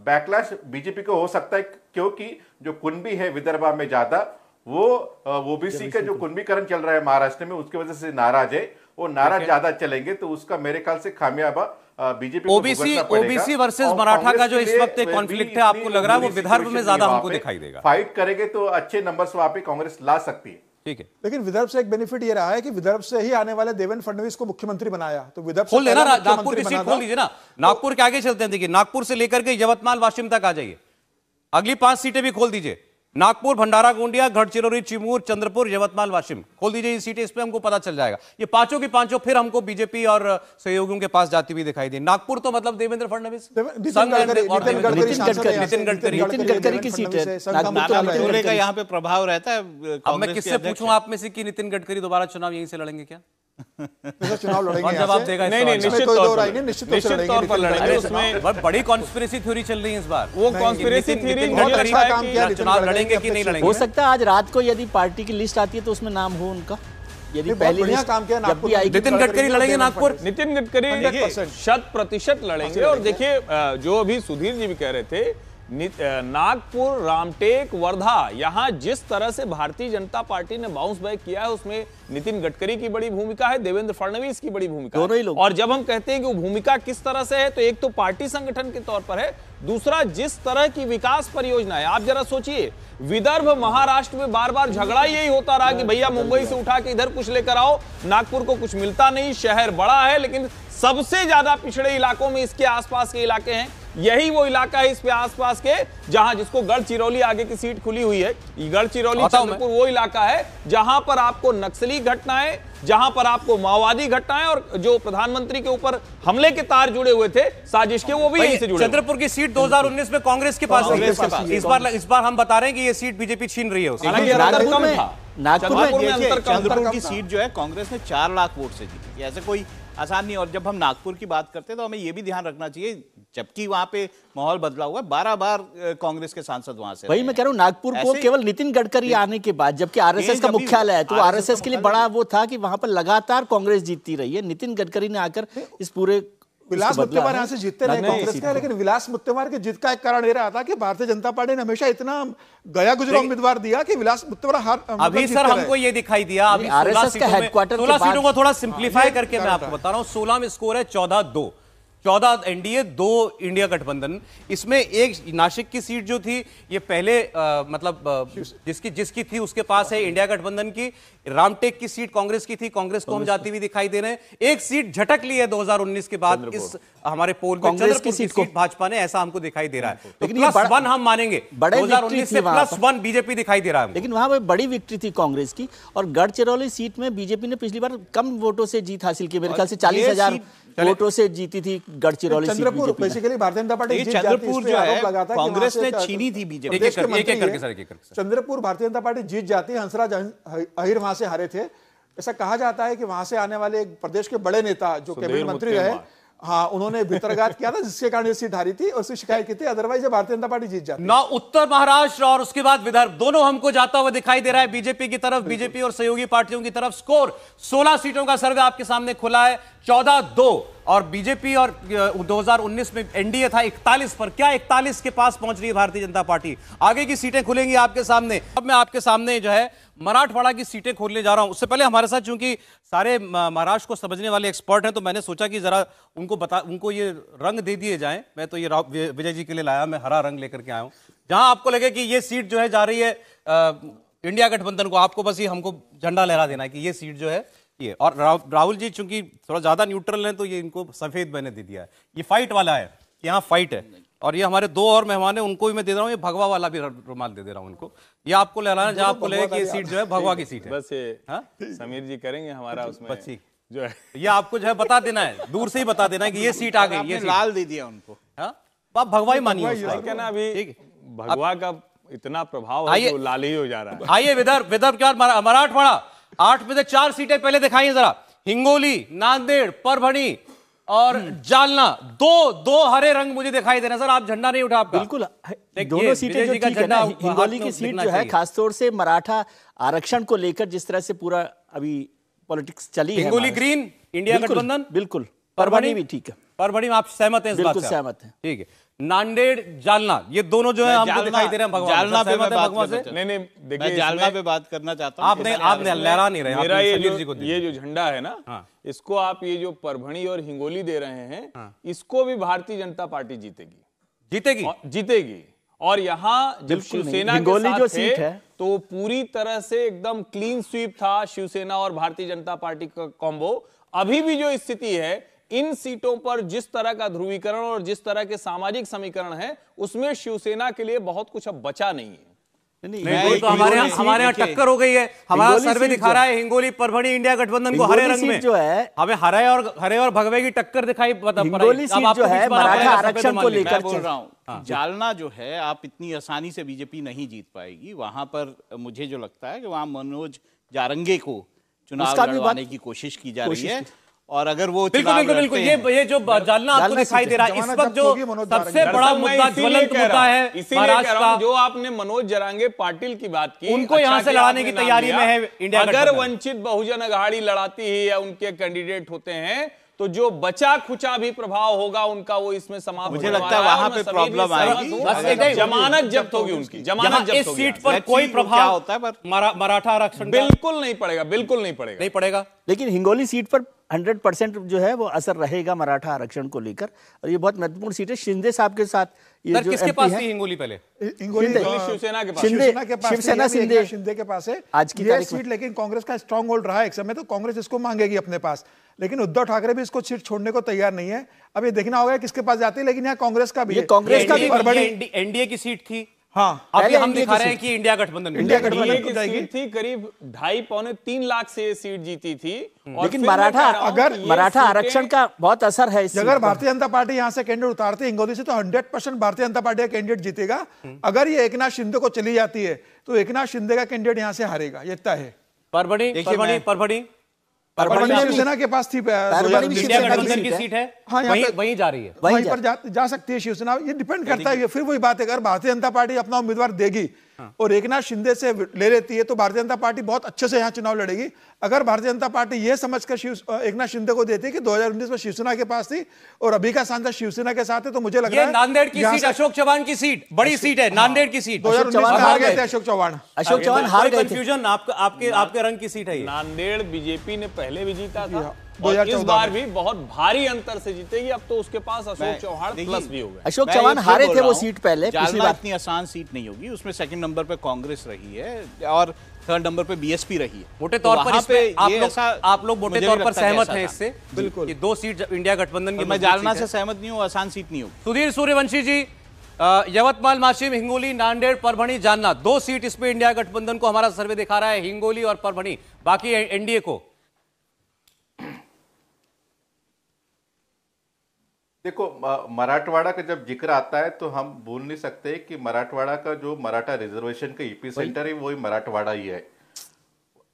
बैकलैश बीजेपी को हो सकता है, क्योंकि जो कुणबी है विदर्भ में ज्यादा, वो ओबीसी का जो कुणबीकरण चल रहा है महाराष्ट्र में उसकी वजह से नाराज है। वो नाराज ज्यादा चलेंगे तो उसका मेरे ख्याल से खामियाबा बीजेपी को भुगतना पड़ेगा। ओबीसी वर्सेस मराठा का जो इस वक्त एक कॉन्फ्लिक्ट है, आपको लग रहा है वो विदर्भ में ज्यादा हमको दिखाई देगा। फाइट करेंगे तो अच्छे नंबर्स वहां पे कांग्रेस ला सकती है। ठीक है, लेकिन विदर्भ से एक बेनिफिट ये रहा है कि विदर्भ से ही आने वाले देवेंद्र फडणवीस को मुख्यमंत्री बनाया, तो विदर्भ खोल देना, नागपुर की सीट खोल दीजिए ना। नागपुर के आगे चलते हैं, देखिए नागपुर से लेकर के यवतमाल वाशिम तक आ जाइए, अगली 5 सीटें भी खोल दीजिए। नागपुर, भंडारा गोंदिया, गढ़चिरौली, चिमूर, चंद्रपुर, यवतमाल, वाशिम, खोल दीजिए ये सीटें। इस पे हमको पता चल जाएगा। ये पांचों की पांचों फिर हमको बीजेपी और सहयोगियों के पास जाती हुई दिखाई दी। नागपुर तो मतलब देवेंद्र फडणवीस, नितिन गडकरी की सीट है। नागपुर का यहाँ पे प्रभाव रहता है। अब मैं किससे पूछूं आप में से कि नितिन गडकरी दोबारा चुनाव यहीं से लड़ेंगे क्या? चुनाव लड़ेंगे, जवाब देगा? नहीं, निश्चित तौर पर लड़ेंगे। उसमें बड़ी कॉन्स्पिरेसी थ्योरी चल रही है इस बार। वो कॉन्स्पिरेसी थ्योरी चुनाव लड़ेंगे कि नहीं लड़ेंगे। हो सकता है आज रात को यदि पार्टी की लिस्ट आती है तो उसमें नाम हो उनका। यदि पहली लिस्ट काम किया नागपुर, नितिन गडकरी लड़ेंगे नागपुर। नितिन गडकरी 100% लड़ेंगे। और देखिए जो अभी सुधीर जी भी कह रहे थे, नागपुर, रामटेक, वर्धा, यहां जिस तरह से भारतीय जनता पार्टी ने बाउंस बैक किया है उसमें नितिन गडकरी की बड़ी भूमिका है, देवेंद्र फडणवीस की बड़ी भूमिका है। और जब हम कहते हैं कि वो भूमिका किस तरह से है, तो एक तो पार्टी संगठन के तौर पर है, दूसरा जिस तरह की विकास परियोजना है। आप जरा सोचिए, विदर्भ महाराष्ट्र में बार बार झगड़ा यही होता रहा कि भैया मुंबई से उठा के इधर कुछ लेकर आओ, नागपुर को कुछ मिलता नहीं। शहर बड़ा है लेकिन सबसे ज्यादा पिछड़े इलाकों में इसके आसपास के इलाके हैं। यही वो इलाका है इसके आसपास के जहां जिसको गढ़चिरौली आगे की सीट खुली हुई है। गढ़चिरौली चंद्रपुर वो इलाका है जहां पर आपको नक्सली घटनाएं, जहां पर आपको माओवादी घटनाएं और जो प्रधानमंत्री के ऊपर हमले के तार जुड़े हुए थे साजिश के, वो भी यहीं से जुड़े। चंद्रपुर की सीट 2019 में कांग्रेस के पास थी। इस बार हम बता रहे हैं कि ये सीट बीजेपी छीन रही है उससे। चंद्रपुर की सीट जो है कांग्रेस ने 4 लाख वोट से जीती, ऐसे कोई आसान नहीं। और जब हम नागपुर की बात करते हैं तो हमें यह भी ध्यान रखना चाहिए, जबकि वहां पे माहौल बदला हुआ है, 12 बार कांग्रेस के सांसद वहां से। वही मैं कह रहा हूं, नागपुर को केवल नितिन गडकरी आने के बाद, जबकि आरएसएस का मुख्यालय है, तो आरएसएस के लिए बड़ा वो था कि वहां पर लगातार कांग्रेस जीतती रही है। नितिन गडकरी ने आकर इस पूरे विलास मुत्तेमवार यहाँ से जीतते रहे कांग्रेस के, लेकिन विलास मुत्तेमवार की जीत का एक कारण ये रहा था कि भारतीय जनता पार्टी ने हमेशा इतना गया गुजरा उम्मीदवार दिया कि विलास मुत्तेमवार हार। अभी सर हमको ये दिखाई दिया, अभी 16 सीटों को थोड़ा सिंप्लीफाई करके मैं आपको बता रहा हूँ। 16 में स्कोर है 14-2, 14 एनडीए, 2 इंडिया गठबंधन। इसमें एक नासिक की सीट जो थी ये पहले मतलब जिसकी थी उसके पास है इंडिया गठबंधन की। रामटेक की सीट कांग्रेस की थी, कांग्रेस को हम जाती हुई दिखाई दे रहे हैं। एक सीट झटक ली है 2019 के बाद इस हमारे पोल में, चंद्रपुर की सीट भाजपा ने, ऐसा हमको दिखाई दे रहा है। तो +1 हम मानेंगे, 2019 से +1 बीजेपी दिखाई दे रहा है। लेकिन वहां पर बड़ी विक्ट्री थी कांग्रेस की। और गढ़चिरौली सीट में बीजेपी ने पिछली बार कम वोटों से जीत हासिल की, मेरे ख्याल से 40,000 वोटों से जीती थी Gadchiroli seat. Chandrapur basically Bharatiya Janata party Chandrapur जो है कांग्रेस ने छीनी थी बीजेपी। चंद्रपुर भारतीय जनता पार्टी जीत जाती, हंसराज अहिर वहां से हारे थे। ऐसा कहा जाता है कि वहां से आने वाले एक प्रदेश के बड़े नेता जो कैबिनेट मंत्री रहे, हाँ, उन्होंने भितरघात किया था जिसके कारण ये सीट हारी थी और उसकी शिकायत की थी, अदरवाइज भारतीय जनता पार्टी जीत जाती। ना उत्तर महाराष्ट्र और उसके बाद विदर्भ दोनों हमको जाता हुआ दिखाई दे रहा है बीजेपी की तरफ, बीजेपी और सहयोगी पार्टियों की तरफ। स्कोर 16 सीटों का सर्वे आपके सामने खुला है, 14-2, और बीजेपी और 2019 में एनडीए था 41 पर। क्या 41 के पास पहुंच रही है भारतीय जनता पार्टी? आगे की सीटें खुलेंगी आपके सामने। अब मैं आपके सामने जो है मराठवाड़ा की सीटें खोलने जा रहा हूं। उससे पहले हमारे साथ चूंकि सारे महाराष्ट्र को समझने वाले एक्सपर्ट हैं, तो मैंने सोचा कि जरा उनको ये रंग दे दिए जाएं। मैं तो ये विजय जी के लिए लाया, मैं हरा रंग लेकर के आया हूं। जहां आपको लगे कि ये सीट जो है जा रही है इंडिया गठबंधन को, आपको बस ये हमको झंडा लहरा देना है कि ये सीट जो है ये। और राहुल जी चूंकि थोड़ा ज्यादा न्यूट्रल हैं, तो ये इनको सफेद मैंने दे दिया है। ये फाइट वाला है, यहाँ फाइट है। और ये हमारे दो और मेहमान हैं, उनको भी मैं दे रहा हूँ, ये भगवा वाला भी रुमाल दे रहा हूँ उनको। ये आपको लहराना जहाँ आपको लगे कि ये सीट जो है भगवा की सीट है। बस ये समीर जी करेंगे हमारा उसमें बच्ची जो है, ये आपको जो है बता देना है, दूर से ही बता देना है कि ये सीट आ गई, ये लाल दे दिया उनको। आप भगवा ही मानिए उसको। क्या ना, अभी भगवा का इतना प्रभाव है, लाल ही हो जा रहा है। आइए विदर्भ के बाद मराठवाड़ा, 8 में से 4 सीटें पहले दिखाइए जरा। हिंगोली, नांदेड़, परभणी और जालना। दो हरे रंग मुझे दिखाई दे रहे हैं। सर आप झंडा नहीं उठा आपका? बिल्कुल, दोनों सीटें जो ठीक है ना, हिंगोली की सीट जो है खासतौर से मराठा आरक्षण को लेकर जिस तरह से पूरा अभी पॉलिटिक्स चली है, हिंगोली ग्रीन इंडिया गठबंधन, बिल्कुल। परभणी भी ठीक है, परभणी में आप सहमत हैं इस बात से? बिल्कुल सहमत हैं। ठीक है। नांदेड़, जालना, ये दोनों जो है हमको दिखाई दे रहे हैं भगवान। जालना पे मैं बात नहीं देखिए, जालना पे बात करना चाहता हूँ। आपने लहरा नहीं रहे। मेरा ये जो झंडा है ना, इसको आप ये जो परभणी और हिंगोली दे रहे हैं, इसको भी भारतीय जनता पार्टी जीतेगी। और यहाँ जब शिवसेना के साथ जो सीट है, तो पूरी तरह से एकदम क्लीन स्वीप था शिवसेना और भारतीय जनता पार्टी का कॉम्बो। अभी भी जो स्थिति है, इन सीटों पर जिस तरह का ध्रुवीकरण और जिस तरह के सामाजिक समीकरण है, उसमें शिवसेना के लिए बहुत कुछ अब बचा नहीं है। तो हमारे यहाँ टक्कर हो गई है। हमारा सर्वे दिखा रहा है हिंगोली, परभणी, इंडिया गठबंधन को हरे रंग में जो है, हमें हरे और भगवे की टक्कर दिखाई पड़ा। हिंगोली सीट जो है मराठा आरक्षण को लेकर बोल रहा हूँ। जालना जो है, आप इतनी आसानी से बीजेपी नहीं जीत पाएगी वहां पर। मुझे जो लगता है कि वहां मनोज जारंगे को चुनाव लड़वाने की कोशिश की जा रही है। और अगर वो बिल्कुल ये जो जालना आपको दिखाई दे रहा है, इस वक्त जो सबसे बड़ा मुद्दा, ज्वलंत मुद्दा है महाराष्ट्र का, जो आपने मनोज जरांगे पाटिल की बात की, उनको यहाँ से लड़ाने की तैयारी में है इंडिया। अगर वंचित बहुजन अघाड़ी लड़ाती है या उनके कैंडिडेट होते हैं, तो जो बचा खुचा भी प्रभाव होगा उनका, वो इसमें समाप्त। मुझे लगता है वहां पे प्रॉब्लम आएगी। जमानत जब्त होगी उनकी, जमानत जब्त होगी। इस सीट पर कोई प्रभाव होता है मराठा आरक्षण? बिल्कुल नहीं पड़ेगा। लेकिन हिंगोली सीट पर 100% जो है वो असर रहेगा मराठा आरक्षण को लेकर। और ये बहुत महत्वपूर्ण सीट है। शिंदे साहब के साथ ये जो किसके पास थी हिंगोली? पहले शिवसेना के पास, शिंदे के पास है आज की तारीख सीट। लेकिन कांग्रेस का स्ट्रॉन्ग होल्ड रहा है एक समय, तो कांग्रेस इसको मांगेगी अपने पास। लेकिन उद्धव ठाकरे भी इसको सीट छोड़ने को तैयार नहीं है। अब ये देखना होगा किसके पास जाती है। लेकिन यहाँ कांग्रेस का भी, एनडीए की सीट थी। हाँ, अभी हम दिखा रहे हैं कि इंडिया गठबंधन की सीट थी। करीब 2.5-3 लाख से ये सीट जीती थी। लेकिन मराठा आरक्षण का बहुत असर है। अगर भारतीय जनता पार्टी यहाँ से कैंडिडेट उतारती है हिंगोली से, तो 100% भारतीय जनता पार्टी का कैंडिडेट जीतेगा। अगर ये एकनाथ शिंदे को चली जाती है, तो एकनाथ शिंदे का कैंडिडेट यहाँ से हारेगा, ये तय है। परभणी शिवसेना के पास थी, इंडिया गठबंधन की सीट है। हाँ, वहीं जा रही है, वहीं पर जा सकती है शिवसेना। ये डिपेंड करता है। फिर वही बात है, अगर भारतीय जनता पार्टी अपना उम्मीदवार देगी और एकनाथ शिंदे से ले लेती है, तो भारतीय जनता पार्टी बहुत अच्छे से यहाँ चुनाव लड़ेगी। अगर भारतीय जनता पार्टी ये समझकर एकनाथ शिंदे को देती है कि 2019 में शिवसेना के पास थी और अभी का सांसद शिवसेना के साथ है, तो मुझे लग रहा है नांदेड़ की सीट, अशोक चौहान की सीट, बड़ी सीट है नांदेड़ की सीट। 2019 में हार गए थे अशोक चौहान हार गए थे। कंफ्यूजन आपके रंग की सीट है। नांदेड़ बीजेपी ने पहले भी जीता था, और इस बार भी बहुत भारी अंतर से जीतेगी। अब तो उसके पास अशोक चौहान प्लस भी हो गए। अशोक चौहान हारे थे वो सीट पहले। जालना इतनी आसान सीट नहीं होगी। उसमें सेकंड नंबर पे कांग्रेस रही है और थर्ड नंबर पे बीएसपी रही है। मोटे तौर पर आप लोग मोटे तौर पर सहमत हैं इससे? बिल्कुल, ये 2 सीट इंडिया गठबंधन की। मैं जालना से सहमत नहीं हूँ, आसान सीट नहीं होगी। सुधीर सूर्यवंशी जी, यवतमाल, वाशिम, हिंगोली, नांदेड़, परभणी, जालना, 2 सीट इस पे इंडिया गठबंधन को हमारा सर्वे दिखा रहा है, हिंगोली और परभणी, बाकी एनडीए को। देखो, मराठवाड़ा का जब जिक्र आता है तो हम भूल नहीं सकते कि मराठवाड़ा का जो मराठा रिजर्वेशन का ईपी सेंटर है, वही मराठवाड़ा ही है।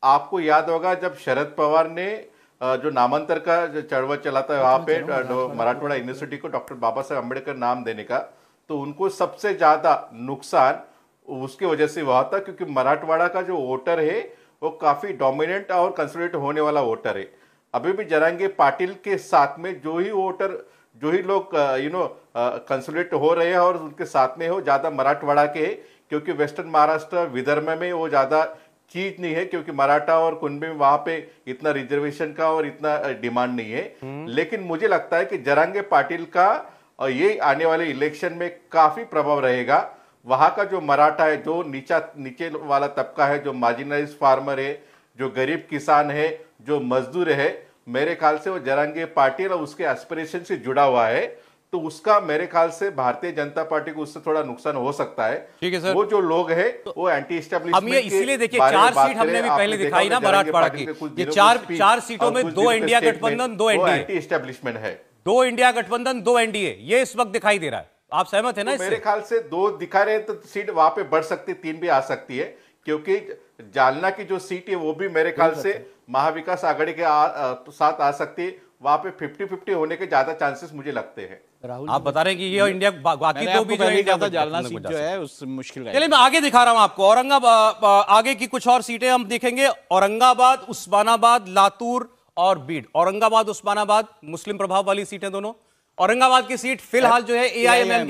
आपको याद होगा जब शरद पवार ने जो नामांतर का जो चळवळ चलाता है वहां पे मराठवाड़ा यूनिवर्सिटी को डॉक्टर बाबा साहेब अम्बेडकर नाम देने का, तो उनको सबसे ज्यादा नुकसान उसकी वजह से हुआ था क्योंकि मराठवाड़ा का जो वोटर है वो काफी डोमिनेंट और कंसोलिडेट होने वाला वोटर है। अभी भी जरांगे पाटिल के साथ में जो ही वोटर, जो ही लोग कंसोलिडेट हो रहे हैं और उनके साथ में हो ज्यादा मराठवाड़ा के है, क्योंकि वेस्टर्न महाराष्ट्र विदर्भ में वो ज्यादा चीज नहीं है, क्योंकि मराठा और कुणबी में वहां पे इतना रिजर्वेशन का और इतना डिमांड नहीं है। लेकिन मुझे लगता है कि जरांगे पाटिल का ये आने वाले इलेक्शन में काफी प्रभाव रहेगा। वहां का जो मराठा है, जो नीचे वाला तबका है, जो मार्जिनलाइज फार्मर है, जो गरीब किसान है, जो मजदूर है, मेरे ख्याल से वो जरांगे पाटिल और उसके एस्पिरेशन से जुड़ा हुआ है, तो उसका मेरे ख्याल से भारतीय जनता पार्टी को उससे थोड़ा नुकसान हो सकता है। ठीक है सर। वो जो लोग हैं वो एंटी एस्टेब्लिशमेंट, हम ये इसीलिए देखिए 4 सीट हमने भी पहले दिखाई ना मराठवाड़ा की, ये 4 सीटों में 2 इंडिया गठबंधन 2 एनडीए, एंटी एस्टेब्लिशमेंट है, 2 इंडिया गठबंधन 2 एनडीए, ये इस वक्त दिखाई दे रहा है। आप सहमत है ना? तो मेरे ख्याल से 2 दिखा रहे हैं तो सीट वहां पे बढ़ सकती, 3 भी आ सकती है, क्योंकि जालना की जो सीट है वो भी मेरे ख्याल से महाविकास आघाड़ी के साथ आ सकती है। वहां पे 50-50 होने के ज्यादा चांसेस मुझे लगते हैं। आप बता रहे हैं कि ये इंडिया बाकी तो भी जो इंडिया का जालना सीट जो है उस मुश्किल है। चलिए मैं आगे दिखा रहा हूं आपको औरंगाबाद, आगे की कुछ और सीटें हम देखेंगे। औरंगाबाद, उस्मानाबाद, लातूर और बीड। औरंगाबाद उस्मानाबाद मुस्लिम प्रभाव वाली सीटें दोनों। औरंगाबाद की सीट फिलहाल जो है एआईएमएम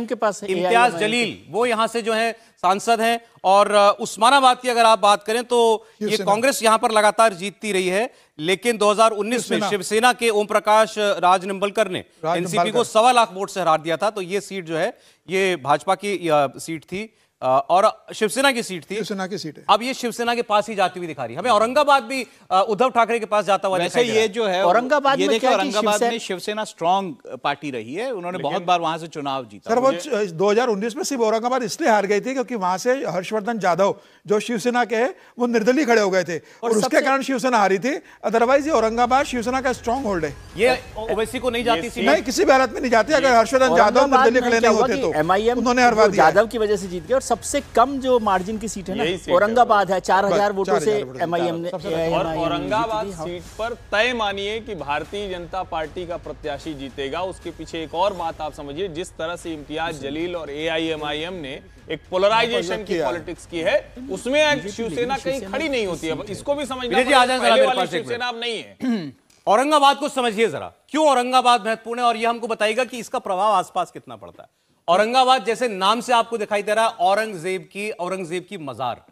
के पास है। इम्तियाज जलील वो यहां से जो है सांसद हैं। और उस्मानाबाद की अगर आप बात करें तो ये कांग्रेस यहां पर लगातार जीतती रही है, लेकिन 2019 में शिवसेना के ओम प्रकाश राजनिंबलकर ने एनसीपी को 1.25 लाख वोट से हरा दिया था। तो ये सीट जो है ये भाजपा की सीट थी और शिवसेना की सीट थी। शिवसेना की सीट है। अब ये शिवसेना के पास ही जाती हुई दिखा रही है हमें। औरंगाबाद भी उद्धव ठाकरे के पास जाता हुआ वैसे ये जो है औरंगाबाद में देखिए औरंगाबाद में शिवसेना स्ट्रांग पार्टी रही है, उन्होंने बहुत बार वहां से चुनाव जीता। सर वो 2019 में सिर्फ औरंगाबाद इसलिए हार गई थी क्योंकि वहां से हर्षवर्धन जाधव जो शिवसेना के हैं वो निर्दलीय खड़े हो गए थे और उसके कारण शिवसेना हारी थी। अदरवाइज ये औरंगाबाद शिवसेना का स्ट्रांग होल्ड है। ये ओवैसी को नहीं जाती सीट, नहीं किसी भी हालत में नहीं जाती। अगर हर्षवर्धन जाधव निर्दलीय खड़े नहीं होते तो एमआईएम उन्होंने हरवा दिया। जाधव की वजह से जीत गए और सबसे कम जो मार्जिन की सीट है ना औरंगाबाद है, 4000 वोटों से एमआईएम ने। और औरंगाबाद सीट पर तय मानिए कि भारतीय जनता पार्टी का प्रत्याशी जीतेगा। उसके पीछे एक और बात आप समझिए, जिस तरह से इम्तियाज जलील और एआईएमआईएम ने एक पोलराइजेशन की पॉलिटिक्स की है, उसमें शिवसेना कहीं खड़ी नहीं होती है। इसको भी समझना पड़ेगा, शिवसेना अब नहीं है। औरंगाबाद को समझिए जरा, क्यों औरंगाबाद महत्वपूर्ण है और यह हमको बताएगा कि इसका प्रभाव आसपास कितना पड़ता है। औरंगाबाद जैसे नाम से आपको दिखाई दे रहा है औरंगजेब की मजार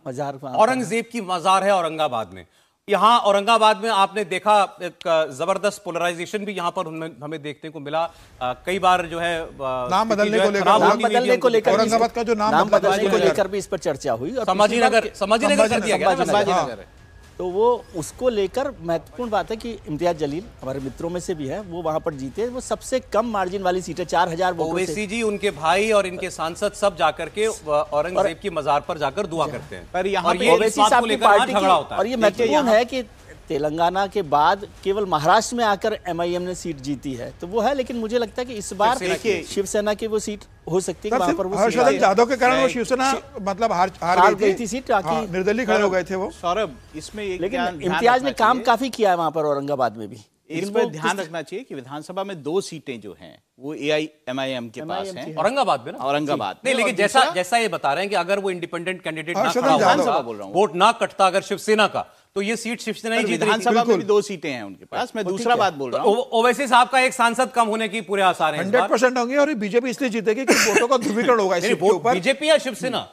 औरंगजेब की मजार है औरंगाबाद में। यहां औरंगाबाद में आपने देखा एक जबरदस्त पोलराइजेशन भी यहां पर हमें देखने को मिला। कई बार जो है नाम बदलने को लेकर औरंगाबाद का जो नाम बदलने को लेकर भी इस पर चर्चा हुई। संभाजीनगर कर दिया गया, तो वो उसको लेकर महत्वपूर्ण बात है कि इम्तियाज जलील हमारे मित्रों में से भी है, वो वहां पर जीते। वो सबसे कम मार्जिन वाली सीट है, 4000 वोटों से। ओवैसी जी, उनके भाई और इनके सांसद सब जाकर के औरंगजेब की मजार पर जाकर दुआ करते हैं। पर यहाँ पे ओवैसी साहब की पार्टी झगड़ा होता है। और ये महत्वपूर्ण है कि तेलंगाना के बाद केवल महाराष्ट्र में आकर एमआईएम ने सीट जीती है, तो वो है। लेकिन मुझे लगता है कि इस बार शिवसेना की वो सीट हो सकती है, वहां पर वो हर्षवर्धन जाधव के कारण वो शिवसेना मतलब हार गई थी सीट, निर्दलीय खड़े हो गए थे वो। सौरभ, इसमें लेकिन इम्तियाज ने काम काफी किया है वहां पर औरंगाबाद में भी। इस पर ध्यान रखना चाहिए कि विधानसभा में 2 सीटें जो हैं वो एआईएमआईएम के पास हैं औरंगाबाद में ना। औरंगाबाद नहीं, लेकिन जैसा ये बता रहे हैं कि अगर वो इंडिपेंडेंट कैंडिडेट ना खड़ा होता, वोट ना कटता अगर शिवसेना का, तो ये सीट शिवसेना ही जीत। विधानसभा में भी 2 सीटें हैं उनके पास। मैं दूसरा बात बोल रहा हूं, ओवैसी साहब का एक सांसद कम होने की पूरे आसार हैं। 100% होंगे और बीजेपी इसलिए जीतेगी कि वोटों का ध्रुवीकरण होगा इस सीट के ऊपर। बीजेपी या शिवसेना?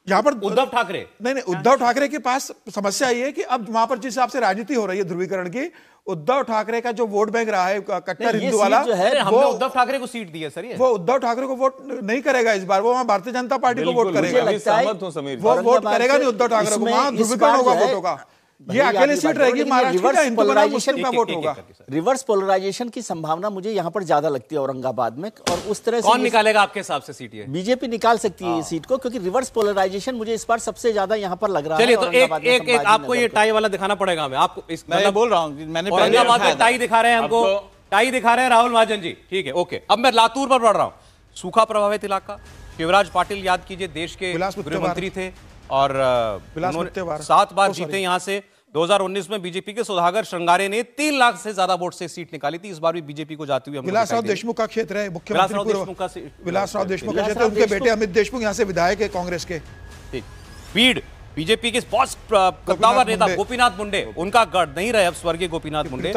यहाँ पर उद्धव ठाकरे नहीं, उद्धव ठाकरे के पास समस्या ये है कि अब वहां पर जिस हिसाब से राजनीति हो रही है ध्रुवीकरण की, उद्धव ठाकरे का जो वोट बैंक रहा है कट्टर हिंदू वाला, हमने उद्धव ठाकरे को सीट दी है सर। वो उद्धव ठाकरे को वोट नहीं करेगा इस बार, वो वहां भारतीय जनता पार्टी को वोट करेगा। वो वोट करेगा नहीं उद्धव ठाकरे को, वहां ध्रुवीकरण होगा वोटों का। ये अकेले सीट रहेगी महाराष्ट्र का, हिंदू बनाम मुस्लिम का वोट होगा। रिवर्स पोलराइजेशन की संभावना मुझे यहाँ पर ज्यादा लगती है औरंगाबाद में। और उस तरह से कौन निकालेगा आपके हिसाब से सीट? बीजेपी निकाल सकती है इस सीट को, क्योंकि रिवर्स पोलराइजेशन मुझे इस बार सबसे ज्यादा यहाँ पर लग रहा है। चलिए तो एक आपको ये टाई वाला दिखाना पड़ेगा हमें। आपको मैं बोल रहा हूँ, मैंने औरंगाबाद में टाई दिखा रहे हैं हमको, टाई दिखा रहे हैं राहुल महाजन जी। ठीक है, ओके। अब मैं लातूर पर बढ़ रहा हूँ। सूखा प्रभावित इलाका, शिवराज पाटिल याद कीजिए देश के गृह मंत्री थे और 7 बार जीते यहाँ से। 2019 में बीजेपी के सुधाकर श्रृंगारे ने 3 लाख से ज्यादा वोट से सीट निकाली थी। इस बार भी बीजेपी को जाती हुई विलासराव देशमुख का क्षेत्र है, मुख्यमंत्री विलासराव देशमुख का क्षेत्र, उनके बेटे अमित देशमुख यहाँ से विधायक है कांग्रेस के। बीड बीजेपी के कद्दावर नेता गोपीनाथ मुंडे, उनका गढ़ नहीं रहे अब स्वर्गीय गोपीनाथ मुंडे,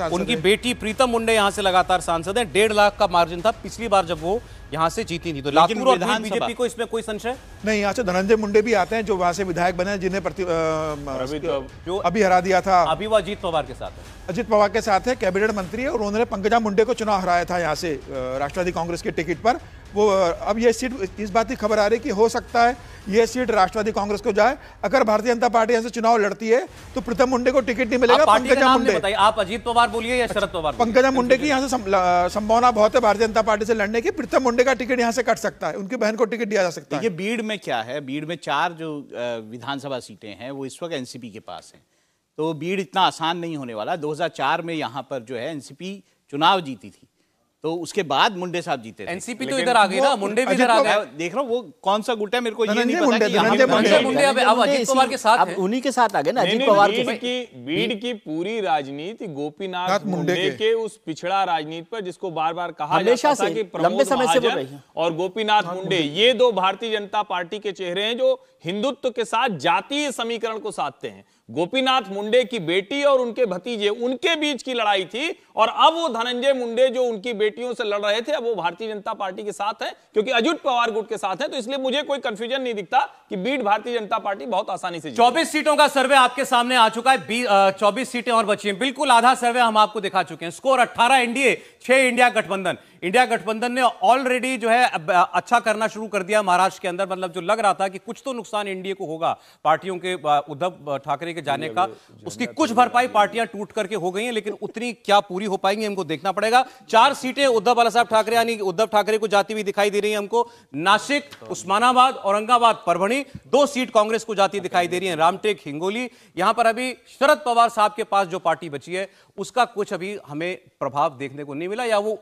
उनकी बेटी प्रीतम मुंडे यहां से लगातार सांसद हैं। 1.5 लाख का मार्जिन था पिछली बार जब वो यहां से जीती थी। तो लातूर और बीजेपी को इसमें कोई संशय नहीं। यहाँ से धनंजय मुंडे भी आते हैं जो वहां से विधायक बने, जिन्हें जो अभी हरा दिया था। अभी वो अजीत पवार के साथ है, अजीत पवार के साथ है, कैबिनेट मंत्री है, और उन्होंने पंकजा मुंडे को चुनाव हराया था यहाँ से राष्ट्रवादी कांग्रेस के टिकट पर। वो अब ये सीट, इस बात की खबर आ रही है कि हो सकता है ये सीट राष्ट्रवादी कांग्रेस को जाए। अगर भारतीय जनता पार्टी यहाँ से चुनाव लड़ती है तो प्रीतम मुंडे को टिकट नहीं मिलेगा। पंकजा मुंडे बताइए, आप अजीत पवार बोलिए या शरद पवार? पंकजा मुंडे की यहाँ से संभावना बहुत है भारतीय जनता पार्टी से लड़ने की। प्रीतम मुंडे का टिकट यहाँ से कट सकता है, उनकी बहन को टिकट दिया जा सकता है। ये बीड़ में क्या है, बीड़ में 4 जो विधानसभा सीटें हैं वो इस वक्त एनसीपी के पास हैं, तो बीड़ इतना आसान नहीं होने वाला। 2004 में यहाँ पर जो है एनसीपी चुनाव जीती थी, तो उसके बाद मुंडे साहब जीते थे। एनसीपी तो इधर आ गई ना, मुंडे भी इधर आ गए। देख रहा हूँ वो कौन सा गुट है, मेरे को ये नहीं पता कि मुंडे अब अजीत पवार के साथ है। उन्हीं के साथ आ गए ना अजीत पवार के। बीड़ की पूरी राजनीति गोपीनाथ मुंडे के उस पिछड़ा राजनीति पर, जिसको बार बार कहा जाता था कि लंबे समय से बोल रही है, और गोपीनाथ मुंडे, ये 2 भारतीय जनता पार्टी के चेहरे हैं जो हिंदुत्व के साथ जातीय समीकरण को साधते हैं। गोपीनाथ मुंडे की बेटी और उनके भतीजे, उनके बीच की लड़ाई थी, और अब वो धनंजय मुंडे जो उनकी बेटियों से लड़ रहे थे, अब वो भारतीय जनता पार्टी के साथ है, क्योंकि अजित पवार गुट के साथ है। तो इसलिए मुझे कोई कंफ्यूजन नहीं दिखता कि बीड़ भारतीय जनता पार्टी बहुत आसानी से 24 सीटों का सर्वे आपके सामने आ चुका है। 24 सीटें और बची हैं, बिल्कुल आधा सर्वे हम आपको दिखा चुके हैं। स्कोर 18 एनडीए, 6 इंडिया गठबंधन। इंडिया गठबंधन ने ऑलरेडी जो है अच्छा करना शुरू कर दिया महाराष्ट्र के अंदर। मतलब जो लग रहा था कि कुछ तो नुकसान एनडीए को होगा पार्टियों के उद्धव ठाकरे के जाने का, उसकी कुछ भरपाई पार्टियां टूट करके हो गई हैं, लेकिन उतनी क्या पूरी हो पाएंगी हमको देखना पड़ेगा। 4 सीटें उद्धव बालासाहेब ठाकरे यानी उद्धव ठाकरे को जाती हुई दिखाई दे रही है हमको। नासिक, उस्मानाबाद, औरंगाबाद, परभणी। 2 सीट कांग्रेस को जाती दिखाई दे रही है, रामटेक, हिंगोली। यहां पर अभी शरद पवार साहब के पास जो पार्टी बची है उसका कुछ अभी हमें प्रभाव देखने को नहीं मिला, या वो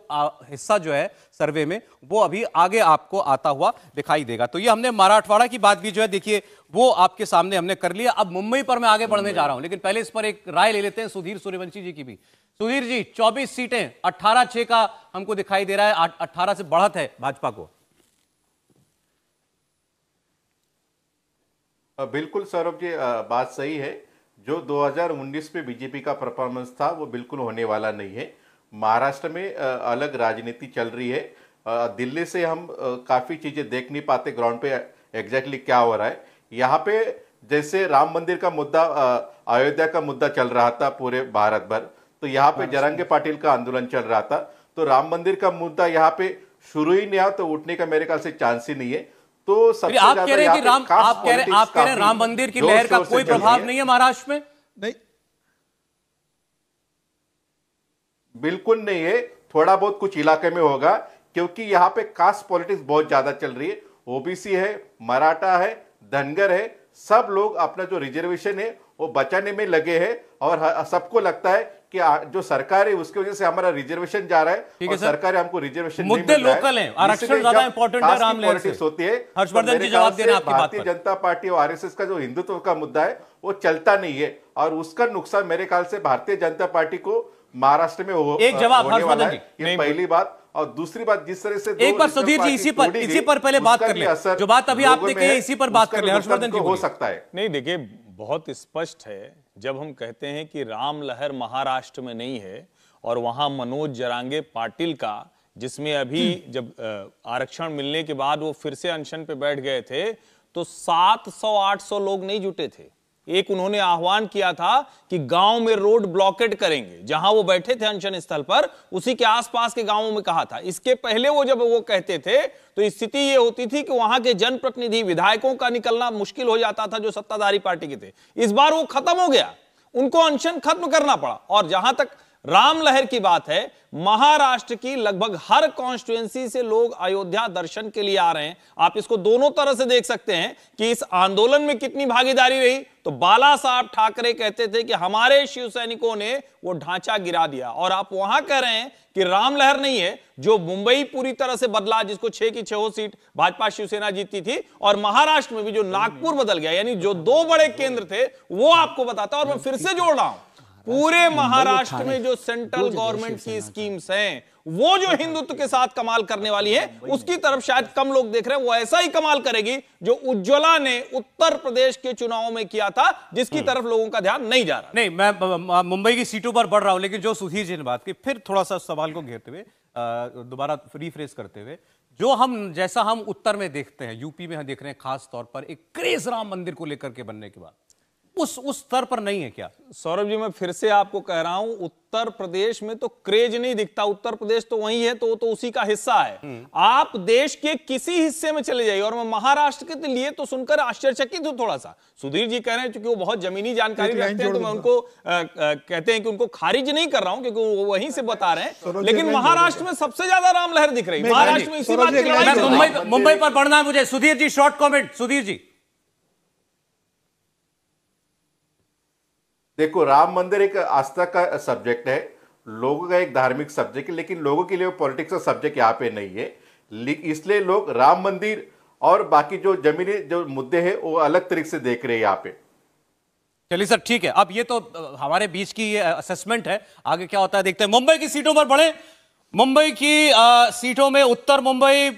हिस्सा जो है सर्वे में वो अभी आगे आपको आता हुआ दिखाई देगा। तो ये हमने मराठवाड़ा की बात भी जो है देखिए वो आपके सामने हमने कर लिया। अब मुंबई पर मैं आगे बढ़ने जा रहा हूं, लेकिन पहले इस पर एक राय ले लेते हैं सुधीर सूर्यवंशी जी की भी। सुधीर जी, 24 सीटें, 18-6 का हमको दिखाई दे रहा है, 18 से बढ़त है भाजपा को। बिल्कुल सौरभ जी, बात सही है। जो 2019 में बीजेपी का परफॉर्मेंस था वो बिल्कुल होने वाला नहीं है। महाराष्ट्र में अलग राजनीति चल रही है। दिल्ली से हम काफ़ी चीज़ें देख नहीं पाते ग्राउंड पे एग्जैक्टली क्या हो रहा है। यहाँ पे जैसे राम मंदिर का मुद्दा, अयोध्या का मुद्दा चल रहा था पूरे भारत भर, तो यहाँ पे जरंगे पाटिल का आंदोलन चल रहा था। तो राम मंदिर का मुद्दा यहाँ पे शुरू ही नहीं हुआ, तो उठने का मेरे ख्याल से चांस ही नहीं है। तो सबसे आप कह रहे हैं कि आप कह रहे हैं राम मंदिर की लहर का कोई प्रभाव नहीं है महाराष्ट्र में? नहीं, बिल्कुल नहीं है। थोड़ा बहुत कुछ इलाके में होगा, क्योंकि यहाँ पे कास्ट पॉलिटिक्स बहुत ज्यादा चल रही है। ओबीसी है, मराठा है, धनगर है, सब लोग अपना जो रिजर्वेशन है वो बचाने में लगे हैं, और सबको लगता है कि जो सरकार है उसकी वजह से हमारा रिजर्वेशन जा रहा है, और सरकार हमको रिजर्वेशन नहीं मिल रहा है। मुद्दे लोकल हैं, आरक्षण ज्यादा इंपॉर्टेंट है राम लहर से होती है। हर्षवर्धन जी जवाब देना आपकी बात पर। भारतीय जनता पार्टी और आरएसएस का जो हिंदुत्व का मुद्दा है वो चलता नहीं है, और उसका नुकसान मेरे ख्याल से भारतीय जनता पार्टी को महाराष्ट्र में एक जवाब हर्षवर्धन जी, ये पहली बात। और दूसरी बात, जिस तरह से एक बार सुधीर जी इसी पर पहले बात कर ले, जो बात अभी आपने कही इसी पर बात कर ले हर्षवर्धन जी। हो सकता है नहीं, देखिए बहुत स्पष्ट है जब हम कहते हैं कि राम लहर महाराष्ट्र में नहीं है, और वहां मनोज जरांगे पाटिल का, जिसमें अभी जब आरक्षण मिलने के बाद वो फिर से अनशन पे बैठ गए थे, तो 700-800 लोग नहीं जुटे थे। एक उन्होंने आह्वान किया था कि गांव में रोड ब्लॉकेट करेंगे, जहां वो बैठे थे अनशन स्थल पर, उसी के आसपास के गांवों में कहा था। इसके पहले वो जब वो कहते थे तो स्थिति ये होती थी कि वहां के जनप्रतिनिधि, विधायकों का निकलना मुश्किल हो जाता था जो सत्ताधारी पार्टी के थे। इस बार वो खत्म हो गया, उनको अनशन खत्म करना पड़ा। और जहां तक राम लहर की बात है, महाराष्ट्र की लगभग हर कॉन्स्टिट्यूएंसी से लोग अयोध्या दर्शन के लिए आ रहे हैं। आप इसको दोनों तरह से देख सकते हैं कि इस आंदोलन में कितनी भागीदारी रही। तो बाला साहब ठाकरे कहते थे कि हमारे शिव सैनिकों ने वो ढांचा गिरा दिया, और आप वहां कह रहे हैं कि राम लहर नहीं है जो मुंबई पूरी तरह से बदला, जिसको 6 की 6 सीट भाजपा शिवसेना जीतती थी, और महाराष्ट्र में भी जो नागपुर बदल गया, यानी जो 2 बड़े केंद्र थे वो आपको बताता। और मैं फिर से जोड़ रहा हूं, पूरे महाराष्ट्र में जो सेंट्रल गवर्नमेंट की स्कीम्स हैं, वो जो हिंदुत्व के साथ कमाल करने वाली है, उसकी तरफ शायद कम लोग देख रहे हैं। वो ऐसा ही कमाल करेगी जो उज्ज्वला ने उत्तर प्रदेश के चुनाव में किया था, जिसकी तरफ लोगों का ध्यान नहीं जा रहा। नहीं, मैं मुंबई की सीटों पर बढ़ रहा हूं, लेकिन जो सुधीर जी ने बात की, फिर थोड़ा सा सवाल को घेरते हुए दोबारा रिफ्रेश करते हुए, जो जैसा हम उत्तर में देखते हैं, यूपी में हम देख रहे हैं खास तौर पर एक क्रेज राम मंदिर को लेकर के बनने के बाद, उस स्तर पर नहीं है क्या? सौरभ जी, मैं फिर से आपको कह रहा हूं, उत्तर प्रदेश में तो क्रेज नहीं दिखता। उत्तर प्रदेश तो वही है, तो उसी का हिस्सा है। आप देश के किसी हिस्से में चले जाइए, और मैं महाराष्ट्र के लिए तो सुनकर आश्चर्यचकित हूं थोड़ा सा। सुधीर जी कह रहे हैं क्योंकि वो बहुत जमीनी जानकारी रखते हैं, तो मैं उनको कहते हैं कि उनको खारिज नहीं कर रहा हूं, क्योंकि वो वहीं से बता रहे हैं। लेकिन महाराष्ट्र में सबसे ज्यादा राम लहर दिख रही है। महाराष्ट्र में इसी बात की लड़ाई। मुंबई पर बढ़ना है मुझे। Sudhir ji, short comment. सुधीर जी, देखो, राम मंदिर एक आस्था का सब्जेक्ट है, लोगों का एक धार्मिक सब्जेक्ट है, लेकिन लोगों के लिए वो पॉलिटिक्स का सब्जेक्ट यहाँ पे नहीं है। इसलिए लोग राम मंदिर और बाकी जो जमीनी जो मुद्दे हैं वो अलग तरीके से देख रहे हैं यहाँ पे। चलिए सर, ठीक है। अब ये तो हमारे बीच की असेसमेंट है, आगे क्या होता है देखते हैं। मुंबई की सीटों पर बढ़े। मुंबई की सीटों में उत्तर मुंबई,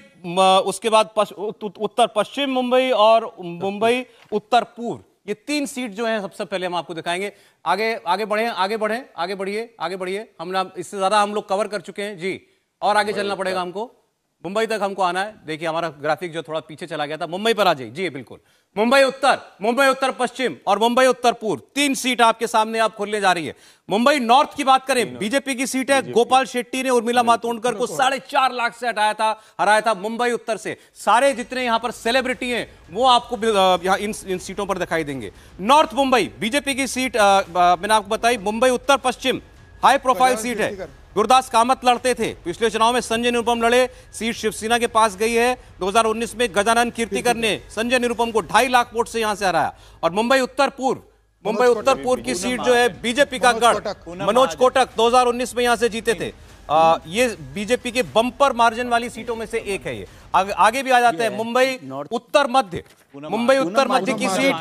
उसके बाद उत्तर पश्चिम मुंबई और मुंबई उत्तर पूर्व, ये 3 सीट जो हैं सबसे पहले हम आपको दिखाएंगे। आगे बढ़े, आगे बढ़े, आगे बढ़िए, आगे बढ़िए। हमने इससे ज्यादा हम लोग कवर कर चुके हैं जी, और आगे चलना पड़ेगा हमको। मुंबई तक हमको आना है। देखिए, हमारा ग्राफिक जो थोड़ा पीछे चला गया था। मुंबई पर आ जाइए जी, बिल्कुल। मुंबई उत्तर पश्चिम और मुंबई उत्तर पूर्व, 3 सीट आपके सामने आप खोलने जा रही है। मुंबई नॉर्थ की बात करें, बीजेपी की सीट है। गोपाल शेट्टी ने उर्मिला मातोंडकर को 4.5 लाख से हराया था मुंबई उत्तर से। सारे जितने यहां पर सेलिब्रिटी हैं वो आपको यहां इन सीटों पर दिखाई देंगे। नॉर्थ मुंबई बीजेपी की सीट मैंने आपको बताई। मुंबई उत्तर पश्चिम हाई प्रोफाइल सीट है। गुरदास कामत लड़ते थे, पिछले चुनाव में संजय निरुपम लड़े, सीट शिवसेना के पास गई है। 2019 में गजानन कीर्तिकर ने संजय निरुपम को 2.5 लाख वोट से यहां से हराया। और मुंबई उत्तर पूर्व की सीट जो है बीजेपी का गढ़ मनोज कोटक 2019 में यहां से जीते थे। ये बीजेपी के बम्पर मार्जिन वाली सीटों में से एक है। ये आगे भी आ जाते हैं। मुंबई उत्तर मध्य की सीट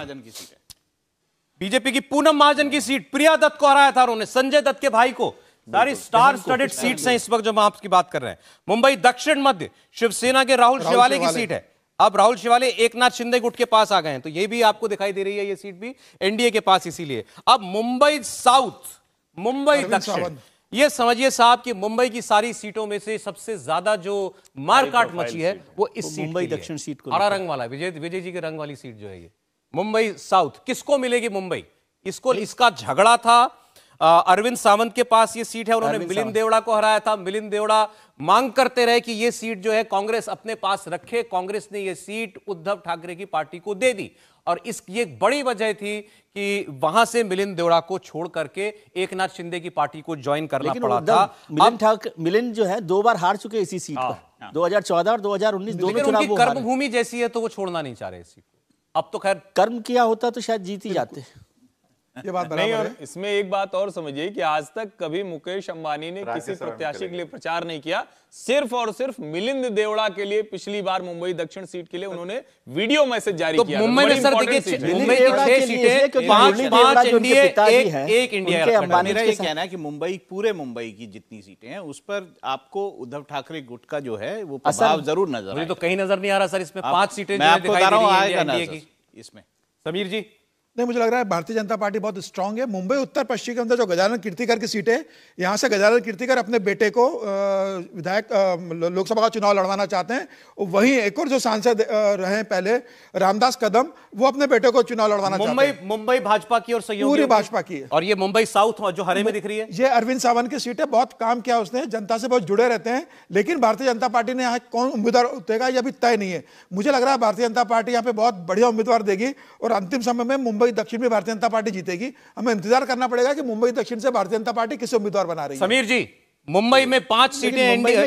बीजेपी की पूनम महाजन की सीट, प्रिया दत्त को हराया था उन्होंने, संजय दत्त के भाई को। सारी स्टार स्टडेड सीट्स हैं इस वक्त जो हम आपकी बात कर रहे हैं। मुंबई दक्षिण मध्य शिवसेना के राहुल शिवाले की सीट है। अब राहुल शिवाले एकनाथ शिंदे गुट के पास आ गए हैं, तो ये भी आपको दिखाई दे रही है, ये सीट भी एनडीए के पास। इसीलिए अब मुंबई साउथ, मुंबई दक्षिण, ये समझिए साहब कि मुंबई की सारी सीटों में से सबसे ज्यादा जो मारकाट मची है वो इस सीट, मुंबई दक्षिण सीट को, हरा रंग वाला, विजय जी के रंग वाली सीट जो है ये मुंबई साउथ। किसको मिलेगी मुंबई? इसका झगड़ा था। अरविंद सावंत के पास ये सीट है, उन्होंने मिलिंद देवड़ा को हराया था। मिलिंद देवड़ा मांग करते रहे कि ये सीट जो है कांग्रेस अपने पास रखे। कांग्रेस ने ये सीट उद्धव ठाकरे की पार्टी को दे दी, और ये बड़ी वजह थी कि वहां से मिलिंद देवड़ा को छोड़ करके एकनाथ शिंदे की पार्टी को ज्वाइन करना पड़ा था। मिलिंद जो है 2 बार हार चुके इसी सीट पर, 2014 और 2019 दोनों चुनाव वो कर्म भूमि जैसी है तो वो छोड़ना नहीं चाह रहे इस सीट को। अब तो खैर कर्म किया होता तो शायद जीत ही जाते। ये बात नहीं, और इसमें एक बात और समझिए कि आज तक कभी मुकेश अंबानी ने किसी प्रत्याशी के लिए प्रचार नहीं किया। सिर्फ और सिर्फ मिलिंद देवड़ा के लिए पिछली बार मुंबई दक्षिण सीट के लिए उन्होंने वीडियो मैसेज जारी किया। मुंबई में सर देखिए, मुंबई की 6 सीटें, 5 एनडीए, 1 इंडिया। मेरा ये कहना है कि मुंबई, पूरे मुंबई की जितनी सीटें हैं उस पर आपको उद्धव ठाकरे गुट का जो है वो प्रभाव जरूर नजर आएगा। मुझे तो कहीं नजर नहीं आ रहा सर इसमें। 5 सीटें मैं आपको बता रहा हूं आएगा ना इसमें। समीर जी, नहीं, मुझे लग रहा है भारतीय जनता पार्टी बहुत स्ट्रांग है। मुंबई उत्तर पश्चिम के अंदर जो गजानन कीर्तिकर की सीट है, यहाँ से गजानन कीर्तिकर अपने बेटे को विधायक लोकसभा का चुनाव लड़वाना चाहते हैं। वहीं एक और जो सांसद रहे पहले, रामदास कदम, वो अपने बेटे को चुनाव लड़वाना चाहते हैं। मुंबई भाजपा की और सहयोगी पूरी भाजपा की है। और ये मुंबई साउथ जो हरे में दिख रही है, ये अरविंद सावंत की सीट है। बहुत काम किया उसने, जनता से बहुत जुड़े रहते हैं। लेकिन भारतीय जनता पार्टी ने यहाँ कौन उम्मीदवार उतरेगा ये अभी तय नहीं है। मुझे लग रहा है भारतीय जनता पार्टी यहाँ पे बहुत बढ़िया उम्मीदवार देगी और अंतिम समय में मुंबई मुंबई दक्षिण में भारतीय जनता पार्टी जीतेगी। हमें इंतजार करना पड़ेगा कि मुंबई दक्षिण से भारतीय जनता पार्टी किस उम्मीदवार बना रही है। समीर जी, मुंबई में 5 सीटें एनडीए,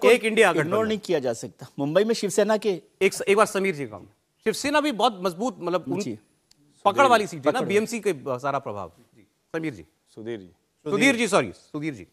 एक इंडिया इग्नोर नहीं किया जा सकता। मुंबई में शिवसेना के एक बार समीर जी का, शिवसेना भी बहुत मजबूत, मतलब पकड़ वाली सीट है ना, बीएमसी के सारा प्रभाव। समीर जी, सुधीर जी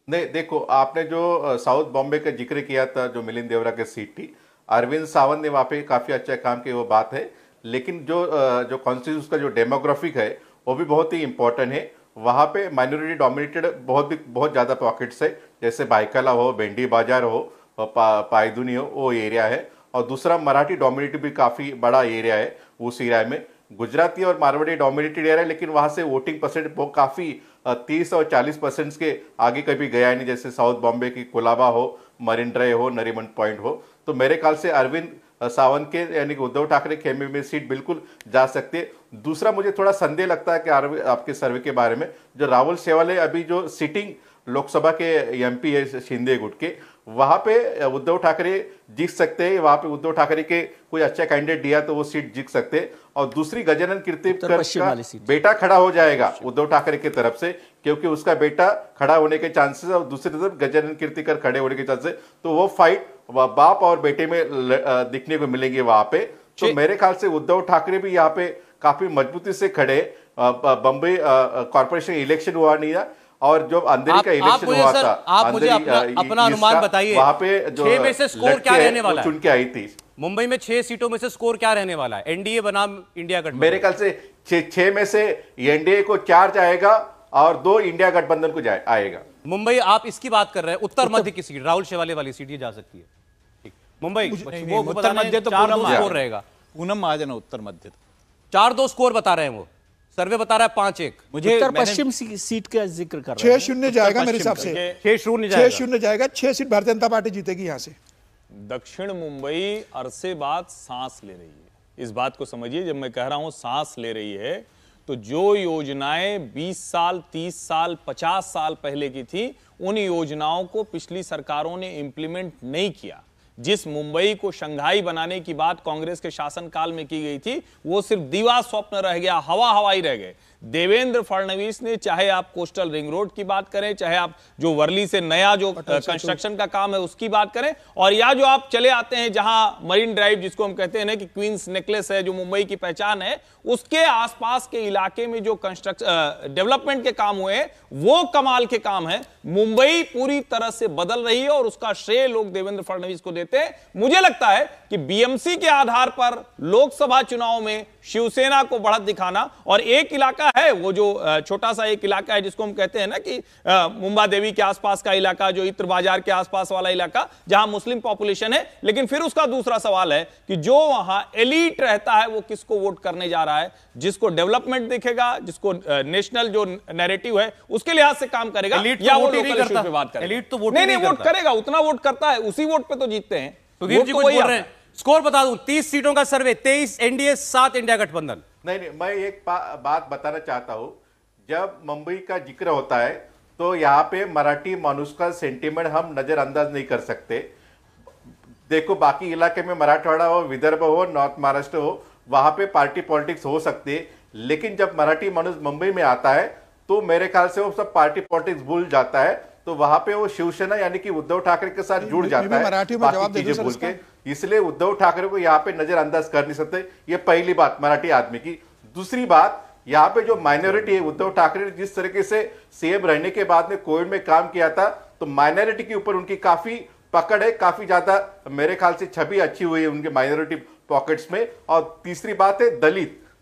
नहीं, देखो, आपने जो साउथ बॉम्बे का जिक्र किया था, जो मिलिंद देवरा की सीट थी, अरविंद सावंत ने वहां पे काफी अच्छा काम किया, वो बात है। लेकिन जो कॉन्स्टिट्यूशन का जो डेमोग्राफिक है वो भी बहुत ही इंपॉर्टेंट है। वहां पे माइनॉरिटी डोमिनेटेड बहुत ज्यादा पॉकेट्स है, जैसे बाइकला हो, बेंडी बाजार हो, पायदुनी हो, वो एरिया है। और दूसरा मराठी डोमिनेटेड भी काफी बड़ा एरिया है उस एरिया में। गुजराती और मारवाड़ी डोमिनेटेड एरिया है, लेकिन वहां से वोटिंग परसेंट काफी 30 और 40% के आगे कभी गया नहीं, जैसे साउथ बॉम्बे की कोलाबा हो, मरीन ड्राइव हो, नरीमन पॉइंट हो। तो मेरे ख्याल से अरविंद सावंत के यानी कि उद्धव ठाकरे खेमे में सीट बिल्कुल जा सकते हैं। दूसरा मुझे थोड़ा संदेह लगता है कि आपके सर्वे के बारे में, जो राहुल शेवाले अभी जो सिटिंग लोकसभा के एमपी है शिंदे गुट के, वहां पे उद्धव ठाकरे जीत सकते हैं। वहां पे उद्धव ठाकरे के कोई अच्छा कैंडिडेट दिया तो वो सीट जीत सकते हैं। और दूसरी गजानन कीर्तिकर का बेटा खड़ा हो जाएगा उद्धव ठाकरे की तरफ से, क्योंकि उसका बेटा खड़ा होने के चांसेस, और दूसरी तरफ गजानन कीर्तिकर खड़े होने के चांसेस, तो वो फाइट बाप और बेटे में दिखने को मिलेंगे वहां पे। तो मेरे ख्याल से उद्धव ठाकरे भी यहाँ पे काफी मजबूती से खड़े। बम्बई कॉर्पोरेशन इलेक्शन हुआ नहीं था, और जो अंधेरी का इलेक्शन हुआ था, आप मुझे अपना अनुमान बताइए, वहां पे जो 6 में से स्कोर क्या रहने वाला है? चुन के आई थी मुंबई में 6 सीटों में से स्कोर क्या रहने वाला है? एनडीए बनाम इंडिया गठबंधन। मेरे ख्याल से 6 में से एनडीए को 4 जाएगा और 2 इंडिया गठबंधन को आएगा। मुंबई, आप इसकी बात कर रहे हैं, उत्तर मध्य की सीट, राहुल शेवाले वाली सीट, ये जा सकती है। मुंबई वो उत्तर मध्य तो 4-2 स्कोर रहेगा। पूनम आ जाना उत्तर मध्य, 4-2 स्कोर बता रहे हैं वो, सर्वे बता रहा है 5-1। मुझे उत्तर पश्चिम सीट का जिक्र कर रहा है। 6-0 जाएगा मेरे हिसाब से, 6-0 जाएगा। 6 सीट भारतीय जनता पार्टी जीतेगी यहाँ से। दक्षिण मुंबई अरसे बाद सांस ले रही है, इस बात को समझिए। जब मैं कह रहा हूं सांस ले रही है, तो जो योजनाएं 20 साल 30 साल 50 साल पहले की थी, उन योजनाओं को पिछली सरकारों ने इंप्लीमेंट नहीं किया। जिस मुंबई को शंघाई बनाने की बात कांग्रेस के शासनकाल में की गई थी, वो सिर्फ दीवा स्वप्न रह गया, हवा ही रह गए। देवेंद्र फडणवीस ने, चाहे आप कोस्टल रिंग रोड की बात करें, चाहे आप जो वर्ली से नया जो कंस्ट्रक्शन का काम है उसकी बात करें, और या जो आप चले आते हैं जहां मरीन ड्राइव, जिसको हम कहते हैं ना कि क्वींस नेकलेस है, जो मुंबई की पहचान है, उसके आसपास के इलाके में जो कंस्ट्रक्शन डेवलपमेंट के काम हुए, वो कमाल के काम है। मुंबई पूरी तरह से बदल रही है और उसका श्रेय लोग देवेंद्र फडणवीस को देते हैं। मुझे लगता है कि बीएमसी के आधार पर लोकसभा चुनाव में शिवसेना को बढ़त दिखाना, और एक इलाका है वो जो छोटा सा एक इलाका है जिसको हम कहते हैं ना कि मुंबा देवी के आसपास का इलाका, जो इत्र बाजार के आसपास वाला इलाका, जहां मुस्लिम पॉपुलेशन है। लेकिन फिर उसका दूसरा सवाल है कि जो वहां एलीट रहता है वो किसको वोट करने जा रहा है, जिसको डेवलपमेंट दिखेगा, जिसको नेशनल जो नैरेटिव है उसके लिहाज से काम करेगा, या वो लोकल इश्यूज पे बात करेगा। एलीट तो वोट नहीं वोट करेगा, उतना वोट करता है, उसी वोट पे तो जीतते हैं। सुधीर जी कुछ बोल रहे हैं, स्कोर बता दूं, 30 सीटों का सर्वे, 23 एनडीए, 7 इंडिया गठबंधन। नहीं, मैं एक बात बताना चाहता हूं। जब मुंबई का जिक्र होता है तो यहाँ पे मराठी मानुष का सेंटीमेंट हम नजरअंदाज नहीं कर सकते। देखो, बाकी इलाके में मराठवाड़ा हो, विदर्भ हो, नॉर्थ महाराष्ट्र हो, वहां पे पार्टी पॉलिटिक्स हो सकती है, लेकिन जब मराठी मानुष मुंबई में आता है तो मेरे ख्याल से वो सब पार्टी पॉलिटिक्स भूल जाता है। तो वहां पे वो शिवसेना यानी कि उद्धव ठाकरे के साथ जुड़ जाता है, मराठी में जवाब दे भूल के। इसलिए उद्धव ठाकरे को यहाँ पे नजरअंदाज कर नहीं सकते। ये पहली बात मराठी आदमी की। दूसरी बात, यहाँ पे जो माइनॉरिटी है, उद्धव ठाकरे ने जिस तरीके से सीएम रहने के बाद में कोविड में काम किया था, तो माइनॉरिटी के ऊपर उनकी काफी पकड़ है, काफी ज्यादा मेरे ख्याल से छवि अच्छी हुई है उनके माइनॉरिटी पॉकेट्स में। और तीसरी बात है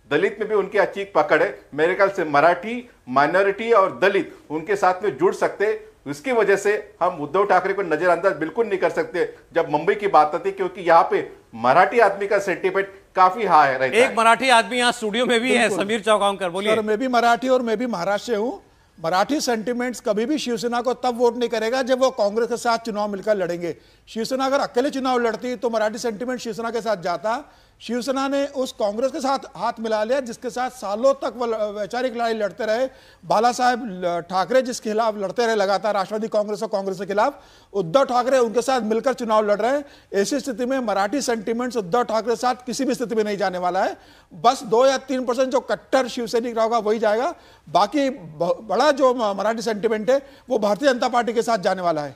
दलित में भी उनकी अच्छी पकड़ है। मेरे ख्याल से मराठी, माइनॉरिटी और दलित उनके साथ में जुड़ सकते। इसकी वजह से हम उद्धव ठाकरे को नजरअंदाज बिल्कुल नहीं कर सकते जब मुंबई की बात आती, क्योंकि यहाँ पे मराठी आदमी का सेंटीमेंट काफी हाई रहता है। एक मराठी आदमी यहाँ स्टूडियो में भी है, समीर चौगांवकर, बोलिए। सर, मैं भी मराठी और मैं भी महाराष्ट्र से हूं। मराठी सेंटिमेंट्स कभी भी शिवसेना को तब वोट नहीं करेगा जब वो कांग्रेस के साथ चुनाव मिलकर लड़ेंगे। शिवसेना अगर अकेले चुनाव लड़ती तो मराठी सेंटिमेंट शिवसेना के साथ जाता, शिवसेना ने उस कांग्रेस के साथ हाथ मिला लिया जिसके साथ सालों तक वो वैचारिक लड़ाई लड़ते रहे। बाला साहेब ठाकरे जिसके खिलाफ लड़ते रहे लगातार, राष्ट्रवादी कांग्रेस और कांग्रेस के खिलाफ, उद्धव ठाकरे उनके साथ मिलकर चुनाव लड़ रहे हैं। ऐसी स्थिति में मराठी सेंटिमेंट्स उद्धव ठाकरे के साथ किसी भी स्थिति में नहीं जाने वाला है। बस 2 या 3% जो कट्टर शिवसैनिक होगा वही जाएगा, बाकी बड़ा जो मराठी सेंटिमेंट है वो भारतीय जनता पार्टी के साथ जाने वाला है।